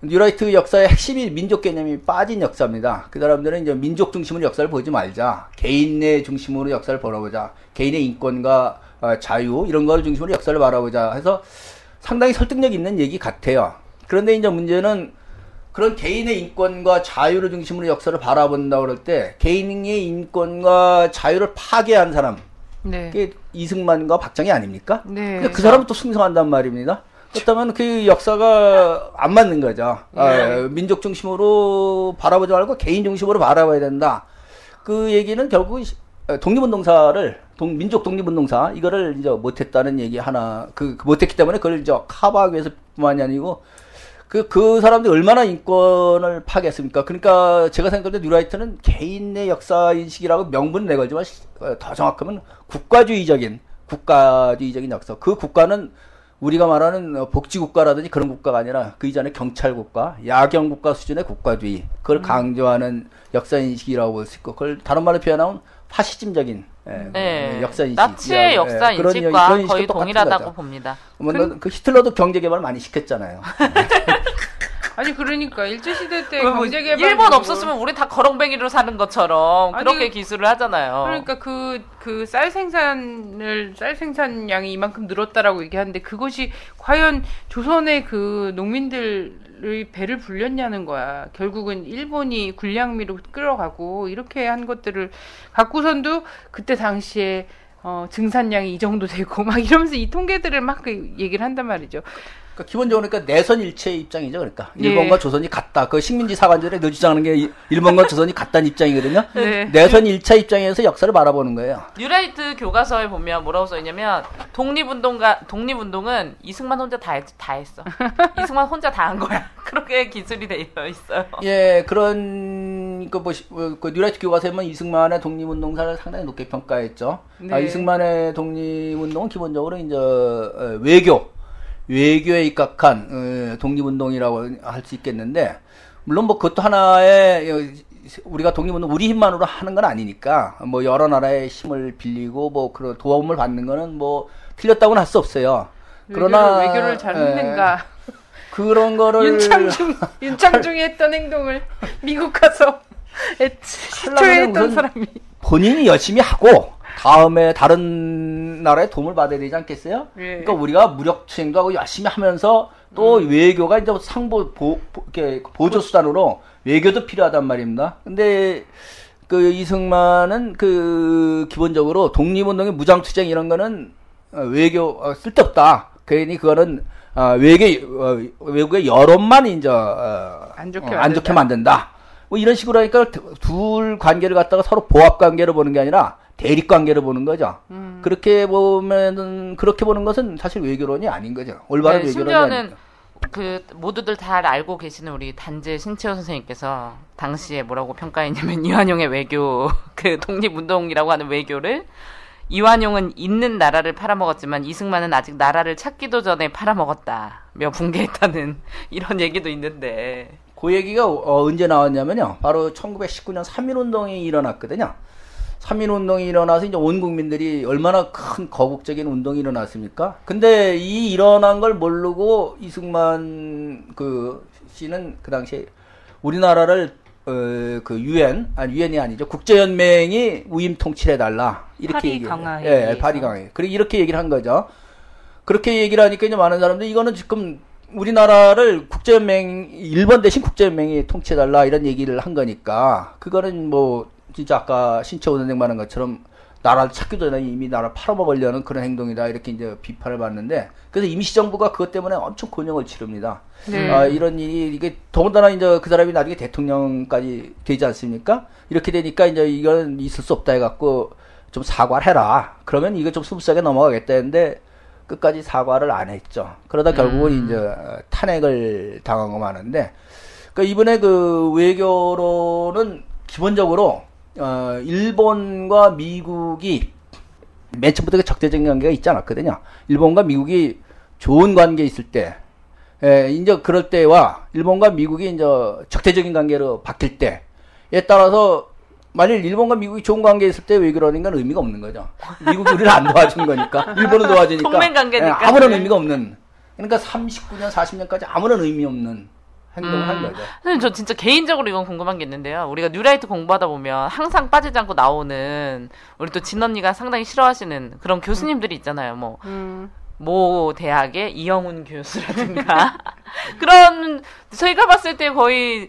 Speaker 5: 뉴라이트 역사의 핵심이 민족 개념이 빠진 역사입니다. 그 사람들은 이제 민족 중심으로 역사를 보지 말자. 개인의 중심으로 역사를 바라보자. 개인의 인권과 자유 이런 걸 중심으로 역사를 바라보자 해서 상당히 설득력 있는 얘기 같아요. 그런데 이제 문제는 그런 개인의 인권과 자유를 중심으로 역사를 바라본다고 그럴 때 개인의 인권과 자유를 파괴한 사람,
Speaker 2: 네.
Speaker 5: 그게 이승만과 박정희 아닙니까?
Speaker 2: 네.
Speaker 5: 근데 그 사람은 또 승성한단 말입니다. 그렇다면 그 역사가 안 맞는 거죠. 민족 중심으로 바라보지 말고 개인 중심으로 바라봐야 된다. 그 얘기는 결국 독립운동사를 민족 독립운동사 이거를 이제 못했다는 얘기 하나 못했기 때문에 그걸 이제 커버하기 위해서뿐만이 아니고 그 사람들이 얼마나 인권을 파괴했습니까? 그러니까 제가 생각할 때 뉴라이트는 개인의 역사 인식이라고 명분을 내걸지만 더 정확하면 국가주의적인 역사. 그 국가는 우리가 말하는 복지국가라든지 그런 국가가 아니라 그 이전에 경찰국가, 야경국가 수준의 국가주의. 그걸 강조하는 역사인식이라고 볼 수 있고, 그걸 다른 말로 표현하면 파시즘적인 역사인식.
Speaker 4: 나치의 역사인식과 거의 동일하다고 봅니다.
Speaker 5: 그 히틀러도 경제개발을 많이 시켰잖아요.
Speaker 2: 아니 그러니까 일제시대 때
Speaker 4: 뭐,
Speaker 2: 경제개발
Speaker 4: 일본 없었으면 우리 다 거렁뱅이로 사는 것처럼 그렇게 기술을 하잖아요.
Speaker 2: 그러니까 그 쌀 생산량이 이만큼 늘었다라고 얘기하는데 그것이 과연 조선의 그 농민들의 배를 불렸냐는 거야. 결국은 일본이 군량미로 끌어가고 이렇게 한 것들을 갖고선도 그때 당시에 증산량이 이 정도 되고 막 이러면서 이 통계들을 막 얘기를 한단 말이죠.
Speaker 5: 그러니까 기본적으로 내선 일체의 입장이죠. 그러니까 일본과 조선이 같다. 그 식민지 사관절에 늘 주장하는 게 일본과 조선이 같다는 입장이거든요. 내선 일체 입장에서 역사를 바라보는 거예요.
Speaker 4: 뉴라이트 교과서에 보면 뭐라고 써있냐면 독립운동은 이승만 혼자 다 했어. 이승만 혼자 다 한 거야. 그렇게 기술이 되어 있어요.
Speaker 5: 예, 그런 그 뉴라이트 교과서에 보면 이승만의 독립운동사를 상당히 높게 평가했죠.
Speaker 2: 네.
Speaker 5: 이승만의 독립운동은 기본적으로 이제 외교에 입각한 독립운동이라고 할 수 있겠는데, 물론 뭐 그것도 하나의 우리가 독립운동 우리 힘만으로 하는 건 아니니까 뭐 여러 나라의 힘을 빌리고 뭐 그런 도움을 받는 거는 뭐 틀렸다고는 할 수 없어요. 그러나
Speaker 2: 외교를 잘 했는가?
Speaker 5: 그런 거를
Speaker 2: 윤창중이 했던 행동을 미국 가서 시초했던 사람이
Speaker 5: 본인이 열심히 하고 다음에 다른 나라의 도움을 받아야 되지 않겠어요?
Speaker 2: 예.
Speaker 5: 그러니까 우리가 무력 투쟁도 하고 열심히 하면서 또 외교가 이제 보조 수단으로 외교도 필요하단 말입니다. 근데 그 이승만은 기본적으로 독립운동의 무장 투쟁 이런 거는 외교 쓸데없다. 괜히 그거는 외국의 여론만 이제 안 좋게 만든다. 뭐 이런 식으로 하니까 둘 관계를 갖다가 서로 보합 관계로 보는 게 아니라 대립 관계로 보는 거죠. 그렇게 보는 것은 사실 외교론이 아닌 거죠. 올바른 외교론이 아닙니다.
Speaker 4: 모두들 잘 알고 계시는 우리 단재 신채호 선생님께서 당시에 뭐라고 평가했냐면 이완용의 외교, 독립운동이라고 하는 외교를 이완용은 있는 나라를 팔아먹었지만 이승만은 아직 나라를 찾기도 전에 팔아먹었다며 붕괴했다는 이런 얘기도 있는데,
Speaker 5: 그 얘기가 언제 나왔냐면요. 바로 1919년 3.1운동이 일어났거든요. 3.1운동이 일어나서 이제 온 국민들이 얼마나 큰 거국적인 운동이 일어났습니까? 근데 이 일어난 걸 모르고 이승만 씨는 그 당시에 우리나라를 유엔이 아니죠. 국제연맹이 우임 통치해달라. 이렇게 얘기해요. 파리 강화에. 그리고 이렇게 얘기를 한 거죠. 그렇게 얘기를 하니까 이제 많은 사람들이 이거는 지금 우리나라를 일본 대신 국제연맹이 통치해달라 이런 얘기를 한 거니까, 그거는 뭐, 진짜 아까 신채호 선생 말한 것처럼 나라를 찾기도 전에 이미 나라를 팔아먹으려는 그런 행동이다 이렇게 이제 비판을 받는데, 그래서 임시정부가 그것 때문에 엄청 곤욕을 치릅니다.
Speaker 2: 네.
Speaker 5: 이런 일이 이게 더군다나 이제 그 사람이 나중에 대통령까지 되지 않습니까? 이렇게 되니까 이제 이건 있을 수 없다 해갖고 좀 사과를 해라. 그러면 이거 좀 스무스하게 넘어가겠다 했는데 끝까지 사과를 안 했죠. 그러다 결국은 이제 탄핵을 당하고 마는데, 그러니까 이번에 외교로는 기본적으로 일본과 미국이 맨 처음부터 적대적인 관계가 있지 않았거든요. 일본과 미국이 좋은 관계에 있을 때, 이제 그럴 때와 일본과 미국이 이제 적대적인 관계로 바뀔 때에 따라서 만일 일본과 미국이 좋은 관계에 있을 때 외교라는 건 의미가 없는 거죠. 미국이 우리를 안 도와준 거니까, 일본은 도와주니까
Speaker 4: 동맹관계니까
Speaker 5: 아무런 의미가 없는. 그러니까 39년, 40년까지 아무런 의미 없는 행동을 한 거죠.
Speaker 4: 선생님, 저 진짜 개인적으로 이건 궁금한 게 있는데요. 우리가 뉴라이트 공부하다 보면 항상 빠지지 않고 나오는, 우리 또 진언니가 상당히 싫어하시는 그런 교수님들이 있잖아요. 모 대학의 이영훈 교수라든가 그런, 저희가 봤을 때 거의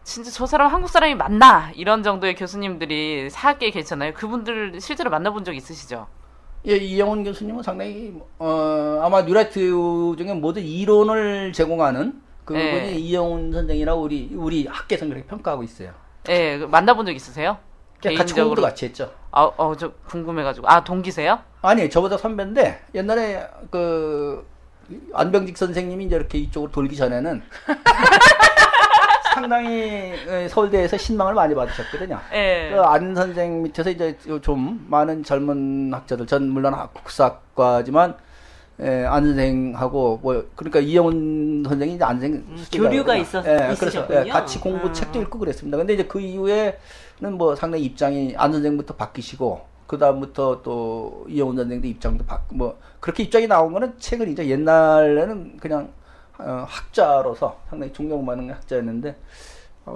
Speaker 4: 진짜 저 사람 한국 사람이 맞나 이런 정도의 교수님들이 사학계에 계시잖아요. 그분들 실제로 만나본 적 있으시죠?
Speaker 5: 예, 이영훈 교수님은 상당히 아마 뉴라이트 중에 모든 이론을 제공하는 그분이
Speaker 4: 네.
Speaker 5: 이영훈 선생이라고 우리 학계에서 그렇게 평가하고 있어요.
Speaker 4: 예, 만나본 적 있으세요?
Speaker 5: 같이 공부도 같이 했죠.
Speaker 4: 저 궁금해가지고. 동기세요?
Speaker 5: 아니, 저보다 선배인데 옛날에 안병직 선생님이 이제 이렇게 이쪽으로 돌기 전에는 상당히 서울대에서 신망을 많이 받으셨거든요.
Speaker 4: 예.
Speaker 5: 안 선생 밑에서 이제 좀 많은 젊은 학자들, 전 물론 국사학과지만 안 선생하고 그러니까 이영훈 선생이 이제 안 선생
Speaker 3: 교류가
Speaker 5: 있으셨군요.
Speaker 3: 그래서
Speaker 5: 같이 공부 책도 읽고 그랬습니다. 근데 이제 그 이후에는 상당히 입장이 안 선생부터 바뀌시고 그 다음부터 또 이영훈 선생도 입장도 그렇게 입장이 나온 거는 최근 이제 옛날에는 그냥 학자로서 상당히 존경받는 학자였는데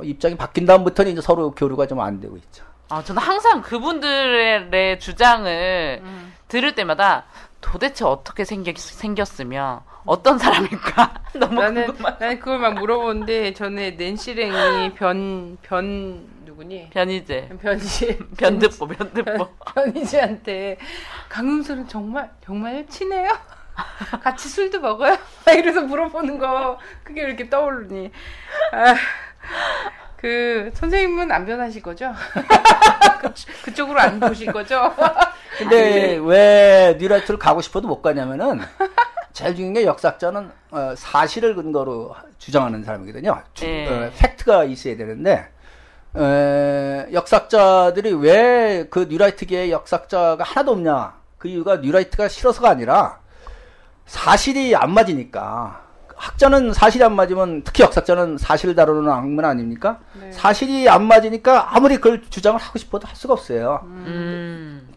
Speaker 5: 입장이 바뀐 다음부터는 이제 서로 교류가 좀 안 되고 있죠.
Speaker 4: 저는 항상 그분들의 주장을 들을 때마다 도대체 어떻게 생겼으면 어떤 사람일까? 너무 궁금하다.
Speaker 2: 나는 그걸 막 물어보는데 전에 낸시랭이 누구니?
Speaker 4: 변희재.
Speaker 2: 변듣보.
Speaker 4: 변듣보.
Speaker 2: 변희재한테 강용설은 정말 친해요? 같이 술도 먹어요? 막 이래서 물어보는 거 그게 이렇게 떠오르니. 선생님은 안 변하실 거죠? 그쪽으로 안 보실 거죠?
Speaker 5: 근데 왜 뉴라이트를 가고 싶어도 못 가냐면은 제일 중요한 게 역사학자는 사실을 근거로 주장하는 사람이거든요. 팩트가 있어야 되는데 역사학자들이 왜 그 뉴라이트계의 역사학자가 하나도 없냐? 그 이유가 뉴라이트가 싫어서가 아니라 사실이 안 맞으니까. 학자는 사실이 안 맞으면, 특히 역사학자는 사실을 다루는 학문 아닙니까? 네. 사실이 안 맞으니까 아무리 그걸 주장을 하고 싶어도 할 수가 없어요.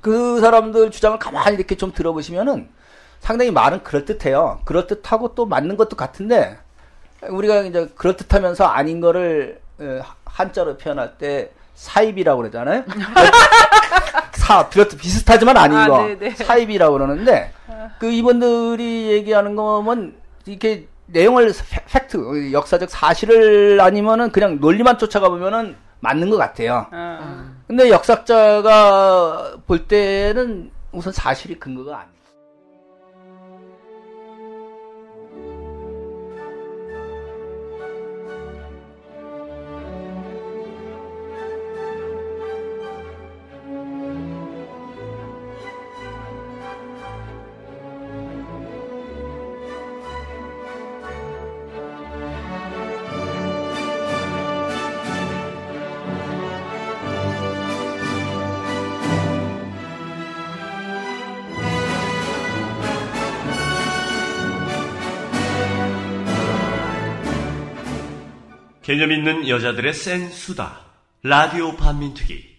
Speaker 5: 그 사람들 주장을 가만히 이렇게 좀 들어보시면은 상당히 말은 그럴듯해요. 그럴듯하고 또 맞는 것도 같은데, 우리가 이제 그럴듯하면서 아닌 거를 한자로 표현할 때 사입이라고 그러잖아요. 비슷하지만 아닌 거. 네네. 사입이라고 그러는데, 이분들이 얘기하는 거면 이렇게 내용을 팩트, 역사적 사실을 아니면은 그냥 논리만 쫓아가 보면은 맞는 것 같아요. 근데 역사학자가 볼 때는 우선 사실이 근거가 아니에요.
Speaker 7: 개념 있는 여자들의 센 수다. 라디오 반민특위.